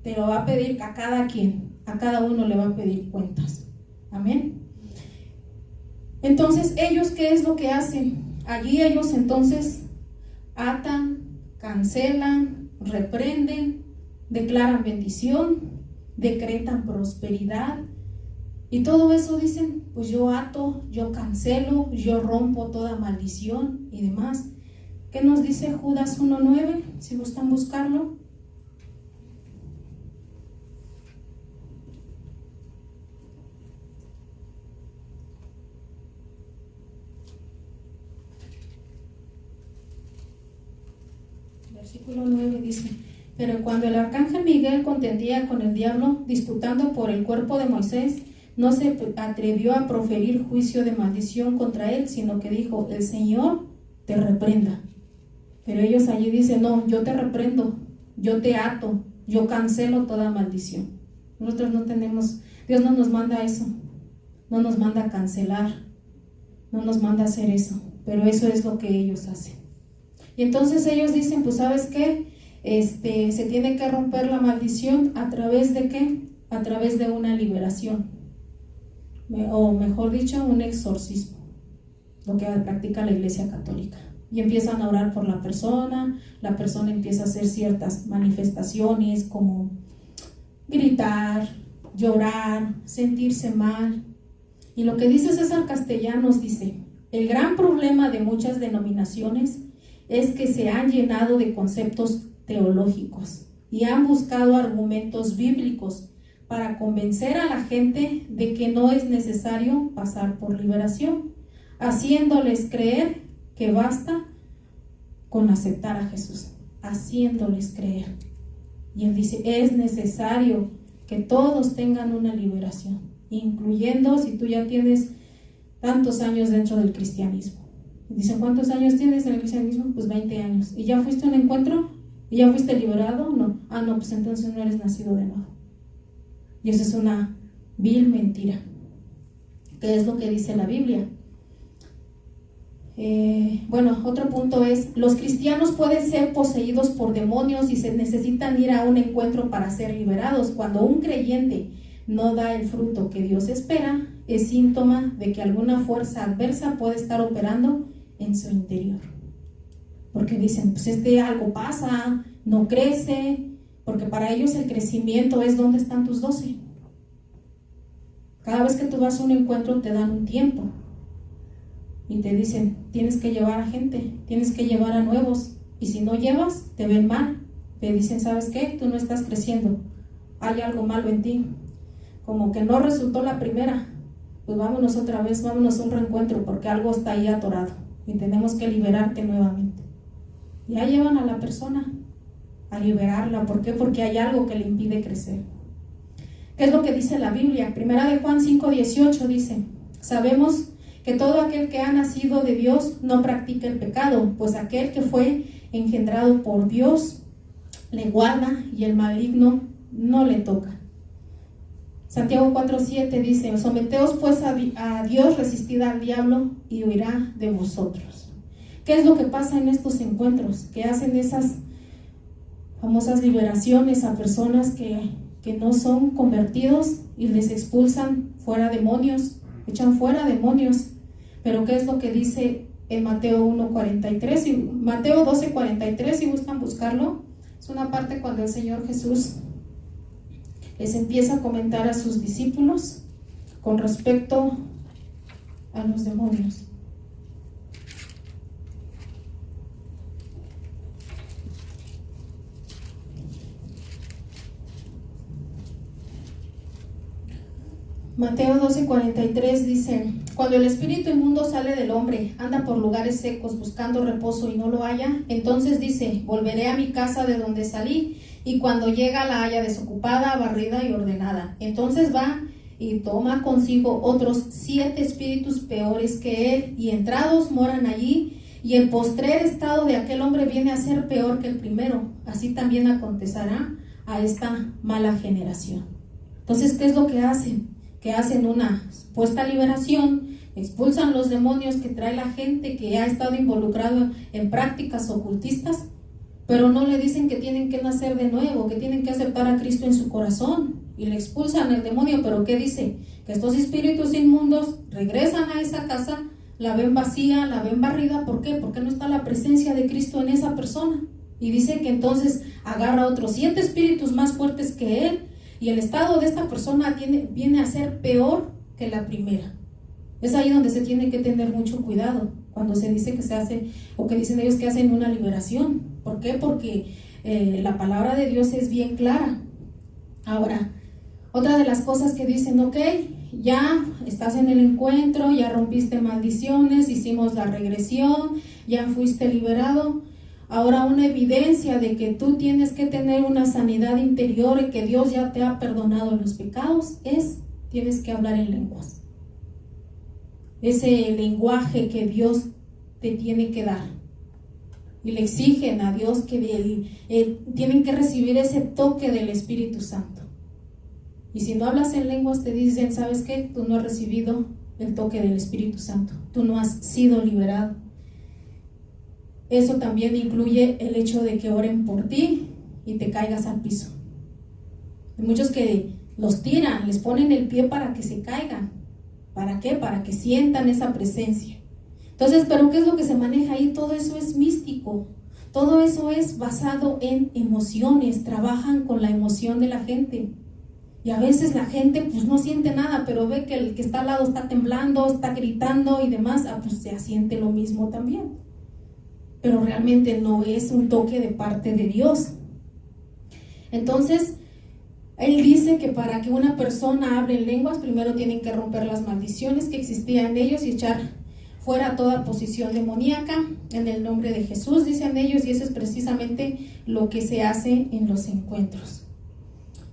te lo va a pedir a cada quien, a cada uno le va a pedir cuentas. Amén. Entonces ellos, ¿qué es lo que hacen? Allí ellos entonces atan, cancelan, reprenden, declaran bendición decretan prosperidad. Y todo eso dicen, pues yo ato, yo cancelo, yo rompo toda maldición y demás. ¿Qué nos dice Judas 1:9? Si gustan buscarlo. Versículo 9 dice: pero cuando el arcángel Miguel contendía con el diablo, disputando por el cuerpo de Moisés, no se atrevió a proferir juicio de maldición contra él, sino que dijo: el Señor te reprenda. Pero ellos allí dicen: no, yo te reprendo, yo te ato, yo cancelo toda maldición. Nosotros no tenemos, Dios no nos manda eso, no nos manda cancelar, no nos manda hacer eso, pero eso es lo que ellos hacen. Y entonces ellos dicen: pues ¿sabes qué? Se tiene que romper la maldición. ¿A través de qué? A través de una liberación, o mejor dicho, un exorcismo, lo que practica la Iglesia Católica. Y empiezan a orar por la persona empieza a hacer ciertas manifestaciones como gritar, llorar, sentirse mal. Y lo que dice César Castellanos dice: el gran problema de muchas denominaciones es que se han llenado de conceptos teológicos y han buscado argumentos bíblicos para convencer a la gente de que no es necesario pasar por liberación, haciéndoles creer que basta con aceptar a Jesús, haciéndoles creer. Y él dice: es necesario que todos tengan una liberación, incluyendo si tú ya tienes tantos años dentro del cristianismo. Dicen: ¿cuántos años tienes en el cristianismo? Pues 20 años. ¿Y ya fuiste a un encuentro? ¿Y ya fuiste liberado? No. Ah, no, pues entonces no eres nacido de nuevo. Y eso es una vil mentira. ¿Qué es lo que dice la Biblia? Bueno, otro punto es: los cristianos pueden ser poseídos por demonios y se necesitan ir a un encuentro para ser liberados. Cuando un creyente no da el fruto que Dios espera, es síntoma de que alguna fuerza adversa puede estar operando en su interior. Porque dicen: pues algo pasa, no crece, porque para ellos el crecimiento es ¿dónde están tus 12? Cada vez que tú vas a un encuentro te dan un tiempo y te dicen: tienes que llevar a gente, tienes que llevar a nuevos, y si no llevas te ven mal, te dicen: ¿sabes qué? Tú no estás creciendo, hay algo malo en ti, como que no resultó la primera, pues vámonos otra vez, vámonos a un reencuentro porque algo está ahí atorado y tenemos que liberarte nuevamente. Ya llevan a la persona a liberarla. ¿Por qué? Porque hay algo que le impide crecer. ¿Qué es lo que dice la Biblia? Primera de Juan 5:18 dice: sabemos que todo aquel que ha nacido de Dios no practica el pecado, pues aquel que fue engendrado por Dios le guarda y el maligno no le toca. Santiago 4:7 dice: someteos pues a Dios, resistid al diablo y huirá de vosotros. ¿Qué es lo que pasa en estos encuentros? Que hacen esas famosas liberaciones a personas que no son convertidos y les expulsan fuera demonios, echan fuera demonios. Pero ¿qué es lo que dice en Mateo 1:43 y Mateo 12:43? Si gustan buscarlo, es una parte cuando el Señor Jesús les empieza a comentar a sus discípulos con respecto a los demonios. Mateo 12:43 dice: cuando el espíritu inmundo sale del hombre, anda por lugares secos buscando reposo y no lo halla, entonces dice: volveré a mi casa de donde salí, y cuando llega la halla desocupada, barrida y ordenada. Entonces va y toma consigo otros 7 espíritus peores que él, y entrados moran allí, y el postrer estado de aquel hombre viene a ser peor que el primero. Así también acontecerá a esta mala generación. Entonces, ¿qué es lo que hacen? Que hacen una supuesta liberación, expulsan los demonios que trae la gente que ha estado involucrado en prácticas ocultistas, pero no le dicen que tienen que nacer de nuevo, que tienen que aceptar a Cristo en su corazón, y le expulsan el demonio. Pero ¿qué dice? Que estos espíritus inmundos regresan a esa casa, la ven vacía, la ven barrida. ¿Por qué? Porque no está la presencia de Cristo en esa persona. Y dice que entonces agarra otros 7 espíritus más fuertes que él, y el estado de esta persona viene a ser peor que la primera. Es ahí donde se tiene que tener mucho cuidado cuando se dice que se hace, o que dicen ellos que hacen una liberación. ¿Por qué? Porque la palabra de Dios es bien clara. Ahora, otra de las cosas que dicen, ok, ya estás en el encuentro, ya rompiste maldiciones, hicimos la regresión, ya fuiste liberado. Ahora, una evidencia de que tú tienes que tener una sanidad interior y que Dios ya te ha perdonado los pecados tienes que hablar en lenguas. Ese lenguaje que Dios te tiene que dar. Y le exigen a Dios que tienen que recibir ese toque del Espíritu Santo. Y si no hablas en lenguas, te dicen, ¿sabes qué? Tú no has recibido el toque del Espíritu Santo. Tú no has sido liberado. Eso también incluye el hecho de que oren por ti y te caigas al piso. Hay muchos que los tiran, les ponen el pie para que se caigan. ¿Para qué? Para que sientan esa presencia. Entonces, ¿pero qué es lo que se maneja ahí? Todo eso es místico. Todo eso es basado en emociones. Trabajan con la emoción de la gente. Y a veces la gente pues no siente nada, pero ve que el que está al lado está temblando, está gritando y demás, pues se siente lo mismo también. Pero realmente no es un toque de parte de Dios. Entonces, Él dice que para que una persona hable en lenguas, primero tienen que romper las maldiciones que existían en ellos y echar fuera toda posición demoníaca en el nombre de Jesús, dicen ellos, y eso es precisamente lo que se hace en los encuentros.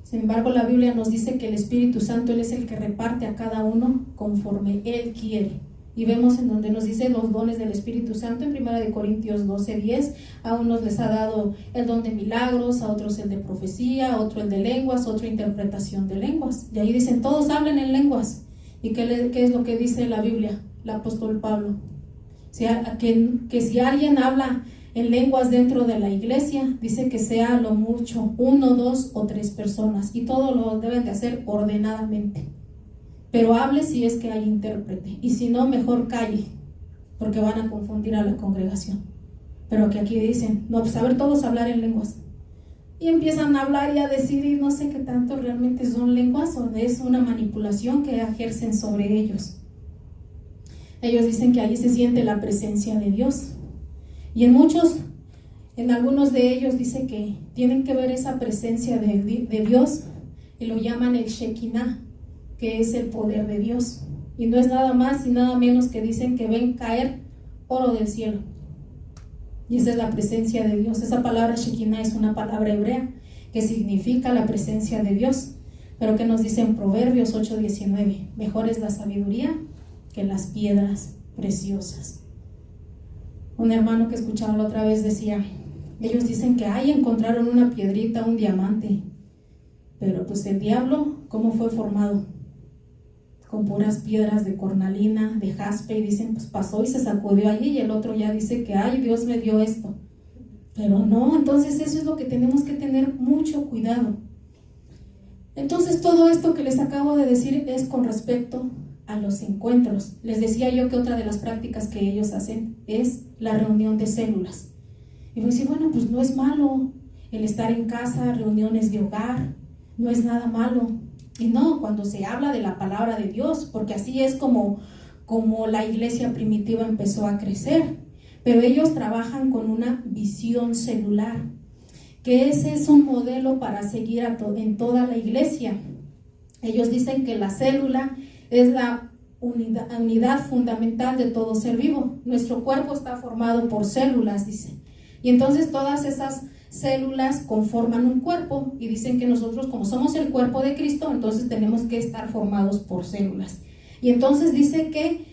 Sin embargo, la Biblia nos dice que el Espíritu Santo, Él es el que reparte a cada uno conforme Él quiere. Y vemos en donde nos dice los dones del Espíritu Santo en 1 Corintios 12:10. A unos les ha dado el don de milagros, a otros el de profecía, a otro el de lenguas, otro interpretación de lenguas. Y ahí dicen, todos hablen en lenguas. ¿Y qué es lo que dice la Biblia? El apóstol Pablo. Que si alguien habla en lenguas dentro de la iglesia, dice que sea lo mucho 1, 2 o 3 personas. Y todo lo deben de hacer ordenadamente. Pero hable si es que hay intérprete, y si no, mejor calle, porque van a confundir a la congregación. Pero que aquí dicen, no, pues a ver, todos hablar en lenguas. Y empiezan a hablar y a decir, y no sé qué tanto realmente son lenguas, o es una manipulación que ejercen sobre ellos. Ellos dicen que ahí se siente la presencia de Dios. Y en algunos de ellos dice que tienen que ver esa presencia de Dios, y lo llaman el Shekinah, que es el poder de Dios, y no es nada más y nada menos que dicen que ven caer oro del cielo, y esa es la presencia de Dios. Esa palabra Shekinah es una palabra hebrea que significa la presencia de Dios, pero que nos dice en Proverbios 8:19, mejor es la sabiduría que las piedras preciosas. Un hermano que escuchaba la otra vez decía, ellos dicen que encontraron una piedrita, un diamante, pero pues el diablo, ¿cómo fue formado? Con puras piedras de cornalina, de jaspe, y dicen, pues pasó y se sacudió allí, y el otro ya dice que, Dios me dio esto. Pero no, entonces eso es lo que tenemos que tener mucho cuidado. Entonces todo esto que les acabo de decir es con respecto a los encuentros. Les decía yo que otra de las prácticas que ellos hacen es la reunión de células. Y voy a decir, bueno, pues no es malo el estar en casa, reuniones de hogar, no es nada malo. Y no, cuando se habla de la palabra de Dios, porque así es como la iglesia primitiva empezó a crecer. Pero ellos trabajan con una visión celular, que ese es un modelo para seguir en toda la iglesia. Ellos dicen que la célula es la unidad fundamental de todo ser vivo. Nuestro cuerpo está formado por células, dicen. Y entonces todas esas células conforman un cuerpo, y dicen que nosotros, como somos el cuerpo de Cristo, entonces tenemos que estar formados por células. Y entonces dice que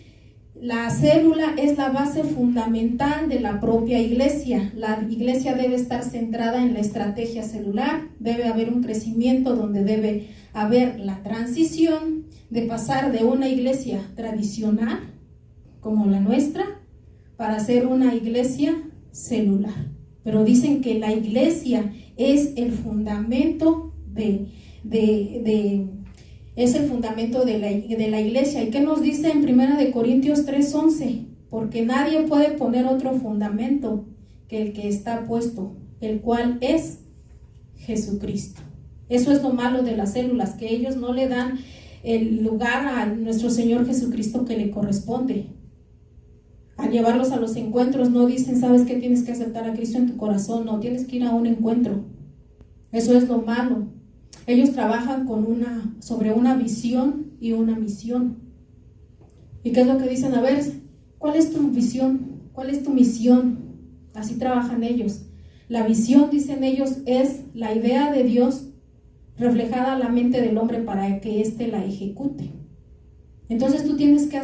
la célula es la base fundamental de la propia iglesia. La iglesia debe estar centrada en la estrategia celular, debe haber un crecimiento donde debe haber la transición de pasar de una iglesia tradicional como la nuestra para ser una iglesia celular. Pero dicen que la iglesia es el fundamento es el fundamento de la iglesia. ¿Y qué nos dice en 1 Corintios 3:11? Porque nadie puede poner otro fundamento que el que está puesto, el cual es Jesucristo. Eso es lo malo de las células, que ellos no le dan el lugar a nuestro Señor Jesucristo que le corresponde. Al llevarlos a los encuentros no dicen, sabes que tienes que aceptar a Cristo en tu corazón, no, tienes que ir a un encuentro. Eso es lo malo. Ellos trabajan sobre una visión y una misión. ¿Y qué es lo que dicen? A ver, ¿cuál es tu visión? ¿Cuál es tu misión? Así trabajan ellos. La visión, dicen ellos, es la idea de Dios reflejada a la mente del hombre para que éste la ejecute. Entonces tú tienes que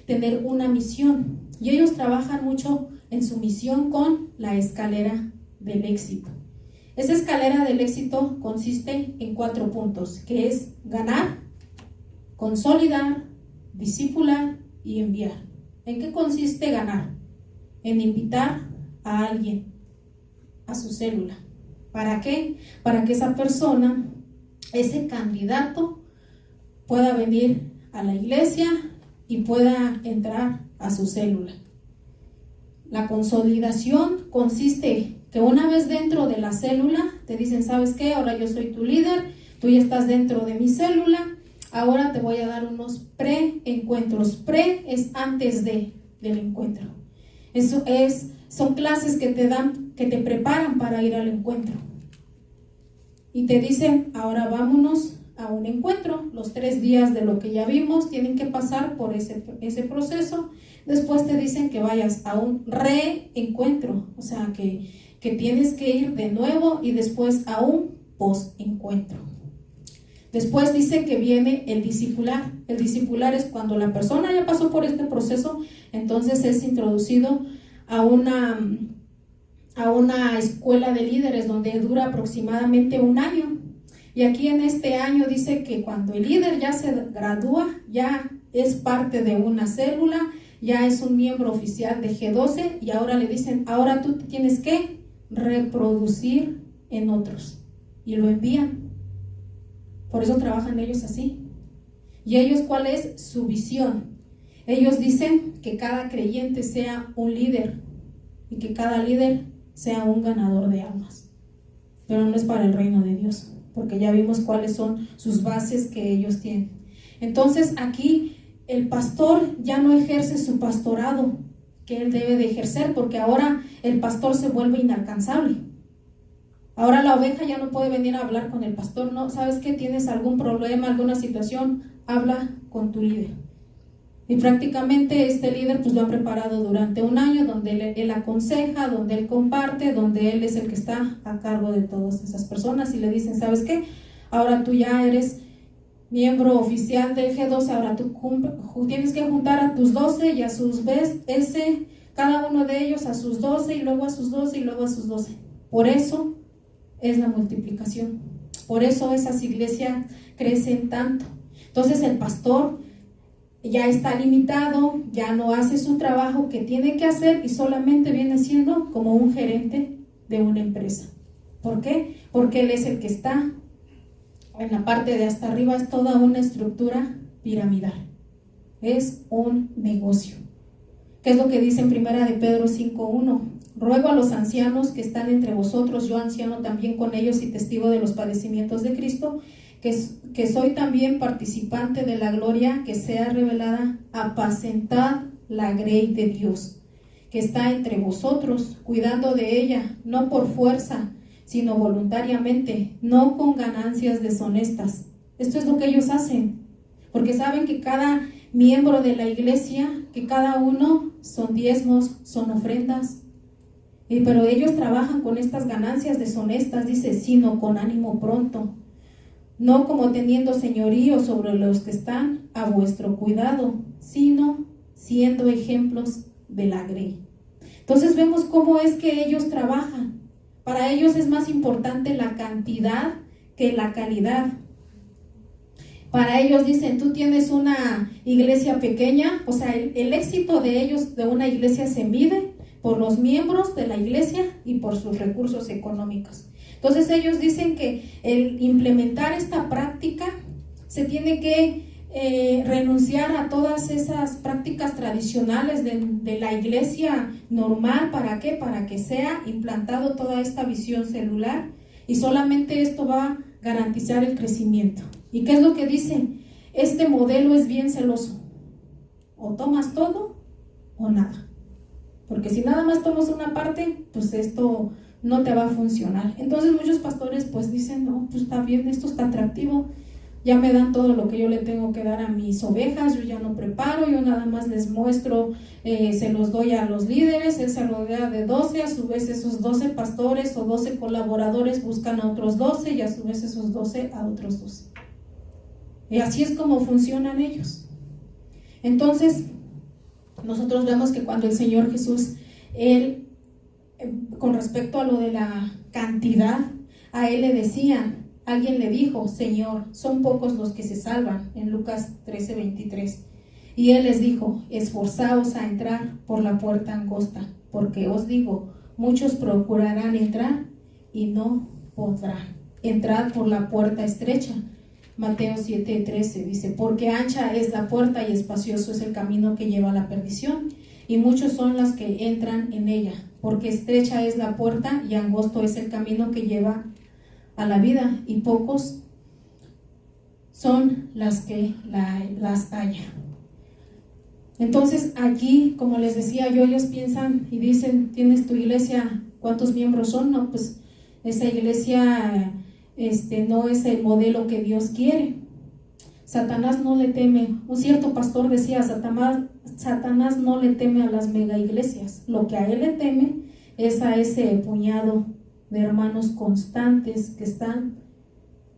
tener una misión. Y ellos trabajan mucho en su misión con la escalera del éxito. Esa escalera del éxito consiste en 4 puntos, que es ganar, consolidar, discipular y enviar. ¿En qué consiste ganar? En invitar a alguien a su célula. ¿Para qué? Para que esa persona, ese candidato, pueda venir a la iglesia y pueda entrar a su célula. La consolidación consiste que una vez dentro de la célula te dicen, ¿sabes qué? Ahora yo soy tu líder, tú ya estás dentro de mi célula, ahora te voy a dar unos pre-encuentros. Pre es antes del encuentro. Son clases que te preparan para ir al encuentro. Y te dicen, ahora vámonos a un encuentro. Los 3 días de lo que ya vimos tienen que pasar por ese proceso. Después te dicen que vayas a un reencuentro, o sea que tienes que ir de nuevo, y después a un post-encuentro. Después dice que viene el discipular. El discipular es cuando la persona ya pasó por este proceso, entonces es introducido a una escuela de líderes donde dura aproximadamente 1 año. Y aquí en este año dice que cuando el líder ya se gradúa, ya es parte de una célula, ya es un miembro oficial de G12, y ahora le dicen, ahora tú tienes que reproducir en otros, y lo envían. Por eso trabajan ellos así. ¿Y ellos cuál es su visión? Ellos dicen que cada creyente sea un líder y que cada líder sea un ganador de almas. Pero no es para el reino de Dios, porque ya vimos cuáles son sus bases que ellos tienen. Entonces aquí el pastor ya no ejerce su pastorado que él debe de ejercer, porque ahora el pastor se vuelve inalcanzable. Ahora la oveja ya no puede venir a hablar con el pastor. No, ¿sabes qué? ¿Tienes algún problema, alguna situación? Habla con tu líder. Y prácticamente este líder pues lo ha preparado durante 1 año, donde él aconseja, donde él comparte, donde él es el que está a cargo de todas esas personas, y le dicen, ¿sabes qué? Ahora tú ya eres miembro oficial del G12, ahora tú tienes que juntar a tus 12 y a sus cada uno de ellos a sus 12, y luego a sus 12 y luego a sus 12. Por eso es la multiplicación. Por eso esas iglesias crecen tanto. Entonces el pastor ya está limitado, ya no hace su trabajo que tiene que hacer, y solamente viene siendo como un gerente de una empresa. ¿Por qué? Porque él es el que está en la parte de hasta arriba. Es toda una estructura piramidal. Es un negocio. ¿Qué es lo que dice en 1 de Pedro 5:1? Ruego a los ancianos que están entre vosotros, yo anciano también con ellos y testigo de los padecimientos de Cristo, que soy también participante de la gloria que sea revelada, apacentad la grey de Dios, que está entre vosotros, cuidando de ella, no por fuerza, sino voluntariamente, no con ganancias deshonestas. Esto es lo que ellos hacen, porque saben que cada miembro de la iglesia, que cada uno son diezmos, son ofrendas, pero ellos trabajan con estas ganancias deshonestas, dice, sino con ánimo pronto, no como teniendo señorío sobre los que están a vuestro cuidado, sino siendo ejemplos de la grey. Entonces vemos cómo es que ellos trabajan. Para ellos es más importante la cantidad que la calidad. Para ellos dicen, tú tienes una iglesia pequeña, o sea, el éxito de ellos, de una iglesia, se mide por los miembros de la iglesia y por sus recursos económicos. Entonces ellos dicen que el implementar esta práctica se tiene que renunciar a todas esas prácticas tradicionales de la iglesia normal. ¿Para qué? Para que sea implantado toda esta visión celular, y solamente esto va a garantizar el crecimiento. ¿Y qué es lo que dice? Este modelo es bien celoso. O tomas todo o nada. Porque si nada más tomas una parte, pues esto no te va a funcionar. Entonces muchos pastores pues dicen, no, pues está bien, esto está atractivo, ya me dan todo lo que yo le tengo que dar a mis ovejas, yo ya no preparo, yo nada más les muestro, se los doy a los líderes, él se rodea de 12, a su vez esos 12 pastores o 12 colaboradores buscan a otros 12 y a su vez esos 12 a otros 12. Y así es como funcionan ellos. Entonces, nosotros vemos que cuando el Señor Jesús, Él, con respecto a lo de la cantidad, a Él le decían, alguien le dijo, Señor, son pocos los que se salvan, en Lucas 13:23. Y Él les dijo, esforzaos a entrar por la puerta angosta, porque os digo, muchos procurarán entrar y no podrán. Entrad por la puerta estrecha. Mateo 7:13 dice, porque ancha es la puerta y espacioso es el camino que lleva a la perdición, y muchos son las que entran en ella, porque estrecha es la puerta y angosto es el camino que lleva a la vida, y pocos son las que las hallan. Entonces aquí, como les decía yo, ellos piensan y dicen, ¿tienes tu iglesia? ¿Cuántos miembros son? No, pues esa iglesia no es el modelo que Dios quiere. Satanás no le teme. Un cierto pastor decía, Satanás no le teme a las mega iglesias. Lo que a él le teme es a ese puñado de hermanos constantes que están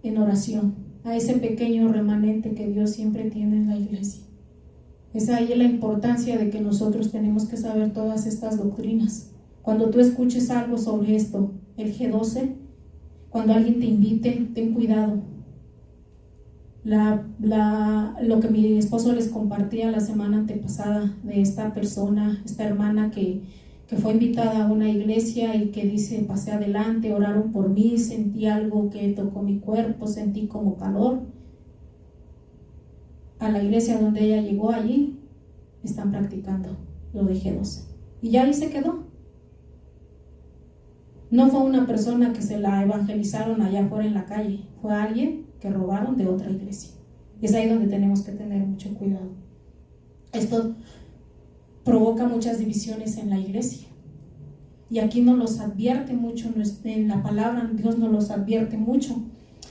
en oración, a ese pequeño remanente que Dios siempre tiene en la iglesia. Es ahí la importancia de que nosotros tenemos que saber todas estas doctrinas. Cuando tú escuches algo sobre esto, el G12, cuando alguien te invite, ten cuidado. Lo que mi esposo les compartía la semana antepasada de esta persona, esta hermana que fue invitada a una iglesia y que dice, pasé adelante, oraron por mí, sentí algo que tocó mi cuerpo, sentí como calor. A la iglesia donde ella llegó, allí están practicando lo de G12 y ya ahí se quedó. No fue una persona que se la evangelizaron allá afuera en la calle, fue alguien que robaron de otra iglesia. Y es ahí donde tenemos que tener mucho cuidado. Esto provoca muchas divisiones en la iglesia. Y aquí nos los advierte mucho, en la palabra Dios nos los advierte mucho.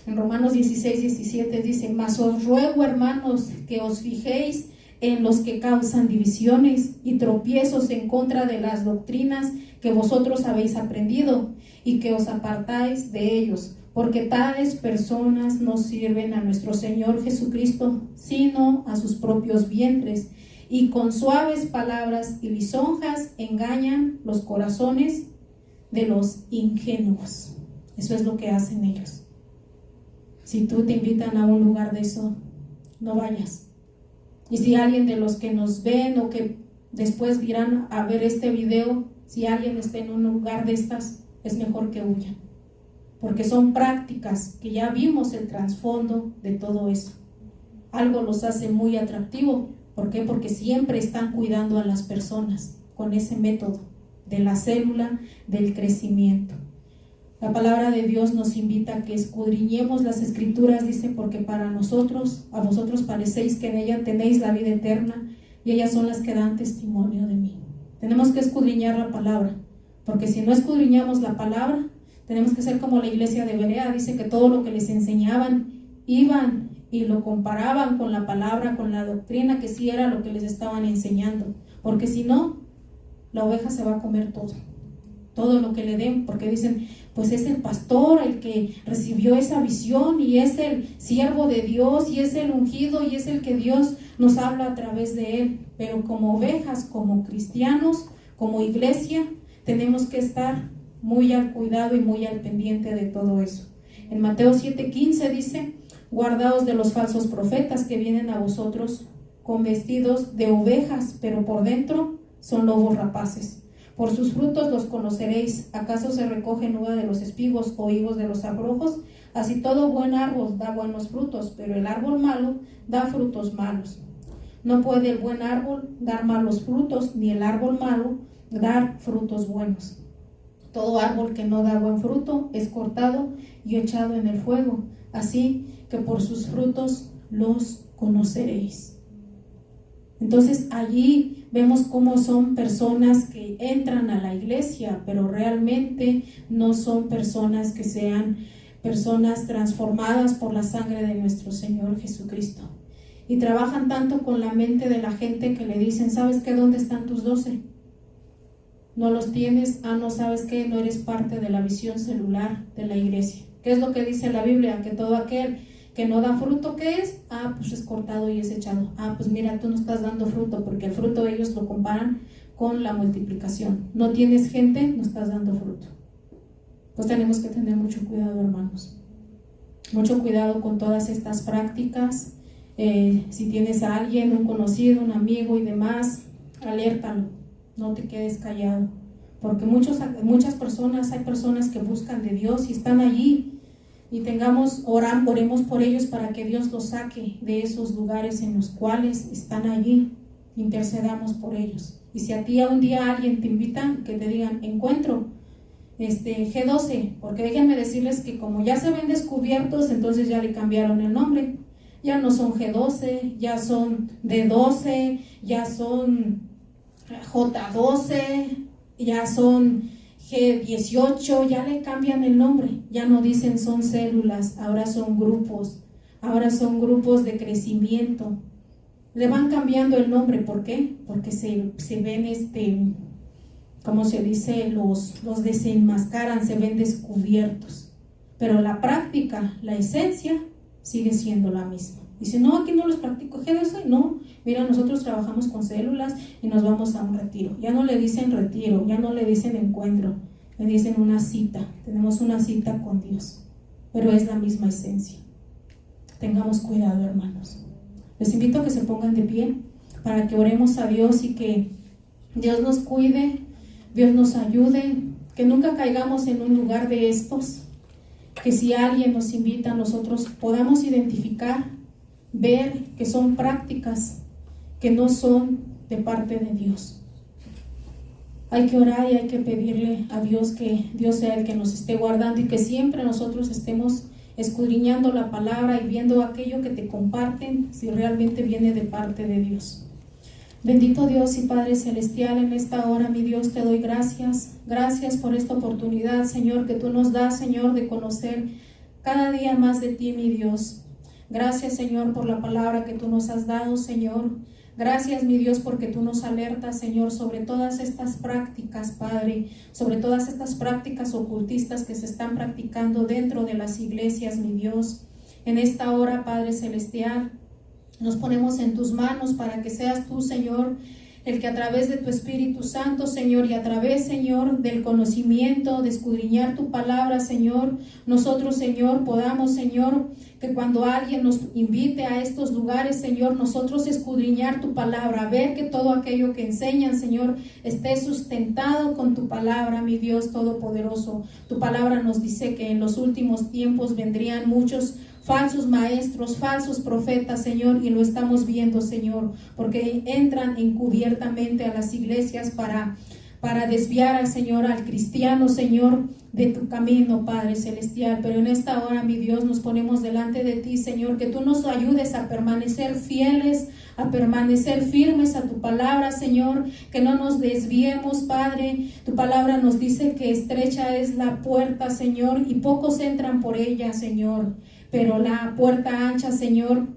En Romanos 16:17 dice, mas os ruego, hermanos, que os fijéis en los que causan divisiones y tropiezos en contra de las doctrinas que vosotros habéis aprendido, y que os apartáis de ellos, porque tales personas no sirven a nuestro Señor Jesucristo, sino a sus propios vientres, y con suaves palabras y lisonjas engañan los corazones de los ingenuos. Eso es lo que hacen ellos. Si tú te invitan a un lugar de eso, no vayas. Y si alguien de los que nos ven o que después irán a ver este video, si alguien está en un lugar de estas, es mejor que huyan, porque son prácticas que ya vimos el trasfondo de todo eso. Algo los hace muy atractivo. ¿Por qué? Porque siempre están cuidando a las personas con ese método de la célula del crecimiento. La palabra de Dios nos invita a que escudriñemos las escrituras, dice, porque para nosotros, a vosotros parecéis que en ella tenéis la vida eterna, y ellas son las que dan testimonio de mí. Tenemos que escudriñar la palabra, porque si no escudriñamos la palabra, tenemos que ser como la iglesia de Berea. Dice que todo lo que les enseñaban, iban y lo comparaban con la palabra, con la doctrina, que sí era lo que les estaban enseñando, porque si no, la oveja se va a comer todo lo que le den, porque dicen, pues es el pastor el que recibió esa visión, y es el siervo de Dios, y es el ungido, y es el que Dios nos habla a través de él. Pero como ovejas, como cristianos, como iglesia, tenemos que estar muy al cuidado y muy al pendiente de todo eso. En Mateo 7:15 dice, guardaos de los falsos profetas que vienen a vosotros con vestidos de ovejas, pero por dentro son lobos rapaces. Por sus frutos los conoceréis. ¿Acaso se recogen uva de los espigos o higos de los abrojos? Así todo buen árbol da buenos frutos, pero el árbol malo da frutos malos. No puede el buen árbol dar malos frutos, ni el árbol malo dar frutos buenos. Todo árbol que no da buen fruto es cortado y echado en el fuego. Así que por sus frutos los conoceréis. Entonces allí vemos cómo son personas que entran a la iglesia, pero realmente no son personas que sean personas transformadas por la sangre de nuestro Señor Jesucristo. Y trabajan tanto con la mente de la gente que le dicen, ¿sabes qué? ¿Dónde están tus 12? ¿No los tienes? Ah, no, ¿sabes qué? No eres parte de la visión celular de la iglesia. ¿Qué es lo que dice la Biblia? Que todo aquel que no da fruto, ¿qué es? Ah, pues es cortado y es echado. Ah, pues mira, tú no estás dando fruto, porque el fruto ellos lo comparan con la multiplicación. No tienes gente, no estás dando fruto. Pues tenemos que tener mucho cuidado, hermanos. Mucho cuidado con todas estas prácticas. Si tienes a alguien, un conocido, un amigo y demás, alértalo, no te quedes callado, porque muchas personas, hay personas que buscan de Dios y están allí, y oremos por ellos para que Dios los saque de esos lugares en los cuales están allí, intercedamos por ellos. Y si a ti un día alguien te invita, que te digan, encuentro G12, porque déjenme decirles que como ya se ven descubiertos, entonces ya le cambiaron el nombre. Ya no son G12, ya son D12, ya son J12, ya son G18, ya le cambian el nombre. Ya no dicen son células, ahora son grupos de crecimiento. Le van cambiando el nombre, ¿por qué? Porque se ven, ¿cómo se dice? Los desenmascaran, se ven descubiertos. Pero la práctica, la esencia, sigue siendo la misma. Dice, no, aquí no los practico G12, no, mira, nosotros trabajamos con células y nos vamos a un retiro. Ya no le dicen retiro, ya no le dicen encuentro, le dicen una cita. Tenemos una cita con Dios, pero es la misma esencia. Tengamos cuidado, hermanos. Les invito a que se pongan de pie para que oremos a Dios y que Dios nos cuide, Dios nos ayude, que nunca caigamos en un lugar de estos. Que si alguien nos invita, nosotros podamos identificar, ver que son prácticas que no son de parte de Dios. Hay que orar y hay que pedirle a Dios que Dios sea el que nos esté guardando y que siempre nosotros estemos escudriñando la palabra y viendo aquello que te comparten, si realmente viene de parte de Dios. Bendito Dios y Padre Celestial, en esta hora, mi Dios, te doy gracias. Gracias por esta oportunidad, Señor, que tú nos das, Señor, de conocer cada día más de ti, mi Dios. Gracias, Señor, por la palabra que tú nos has dado, Señor. Gracias, mi Dios, porque tú nos alertas, Señor, sobre todas estas prácticas, Padre, sobre todas estas prácticas ocultistas que se están practicando dentro de las iglesias, mi Dios. En esta hora, Padre Celestial, nos ponemos en tus manos para que seas tú, Señor, el que a través de tu Espíritu Santo, Señor, y a través, Señor, del conocimiento, de escudriñar tu palabra, Señor, nosotros, Señor, podamos, Señor, que cuando alguien nos invite a estos lugares, Señor, nosotros escudriñar tu palabra, ver que todo aquello que enseñan, Señor, esté sustentado con tu palabra, mi Dios Todopoderoso. Tu palabra nos dice que en los últimos tiempos vendrían muchos falsos maestros, falsos profetas, Señor, y lo estamos viendo, Señor, porque entran encubiertamente a las iglesias para desviar al Señor, al cristiano, Señor, de tu camino, Padre Celestial. Pero en esta hora, mi Dios, nos ponemos delante de ti, Señor, que tú nos ayudes a permanecer fieles, a permanecer firmes a tu palabra, Señor, que no nos desviemos, Padre. Tu palabra nos dice que estrecha es la puerta, Señor, y pocos entran por ella, Señor. Pero la puerta ancha, Señor,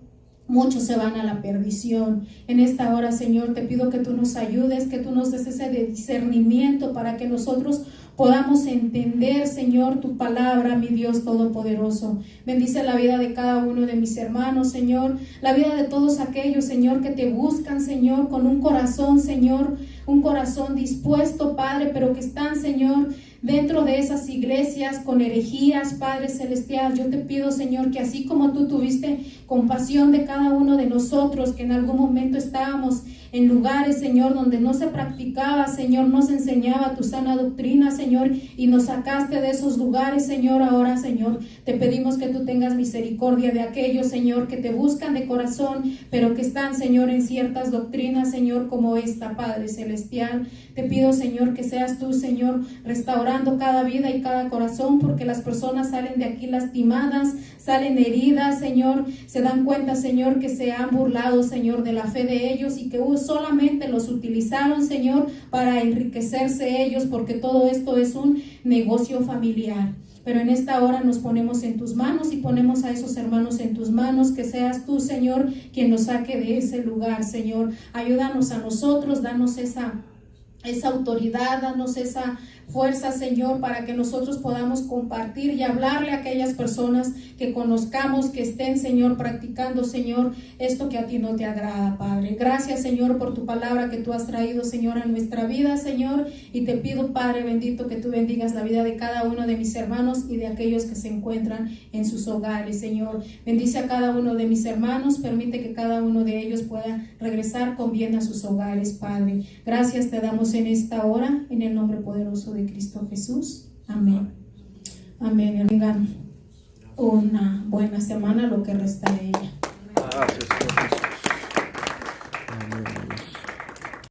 muchos se van a la perdición. En esta hora, Señor, te pido que tú nos ayudes, que tú nos des ese discernimiento para que nosotros podamos entender, Señor, tu palabra, mi Dios Todopoderoso. Bendice la vida de cada uno de mis hermanos, Señor, la vida de todos aquellos, Señor, que te buscan, Señor, con un corazón, Señor, un corazón dispuesto, Padre, pero que están, Señor, dentro de esas iglesias con herejías, Padre Celestial. Yo te pido, Señor, que así como tú tuviste compasión de cada uno de nosotros, que en algún momento estábamos en lugares, Señor, donde no se practicaba, Señor, no se enseñaba tu sana doctrina, Señor, y nos sacaste de esos lugares, Señor. Ahora, Señor, te pedimos que tú tengas misericordia de aquellos, Señor, que te buscan de corazón, pero que están, Señor, en ciertas doctrinas, Señor, como esta, Padre Celestial. Te pido, Señor, que seas tú, Señor, restaurando cada vida y cada corazón, porque las personas salen de aquí lastimadas, salen heridas, Señor, se dan cuenta, Señor, que se han burlado, Señor, de la fe de ellos y que solamente los utilizaron, Señor, para enriquecerse ellos, porque todo esto es un negocio familiar. Pero en esta hora nos ponemos en tus manos y ponemos a esos hermanos en tus manos, que seas tú, Señor, quien nos saque de ese lugar, Señor. Ayúdanos a nosotros, danos esa autoridad, danos esa fuerza, Señor, para que nosotros podamos compartir y hablarle a aquellas personas que conozcamos, que estén, Señor, practicando, Señor, esto que a ti no te agrada, Padre. Gracias, Señor, por tu palabra que tú has traído, Señor, a nuestra vida, Señor, y te pido, Padre bendito, que tú bendigas la vida de cada uno de mis hermanos y de aquellos que se encuentran en sus hogares, Señor. Bendice a cada uno de mis hermanos, permite que cada uno de ellos pueda regresar con bien a sus hogares, Padre. Gracias te damos en esta hora, en el nombre poderoso de Cristo Jesús. Amén. Amén. Tengan una buena semana, lo que resta de ella. Gracias.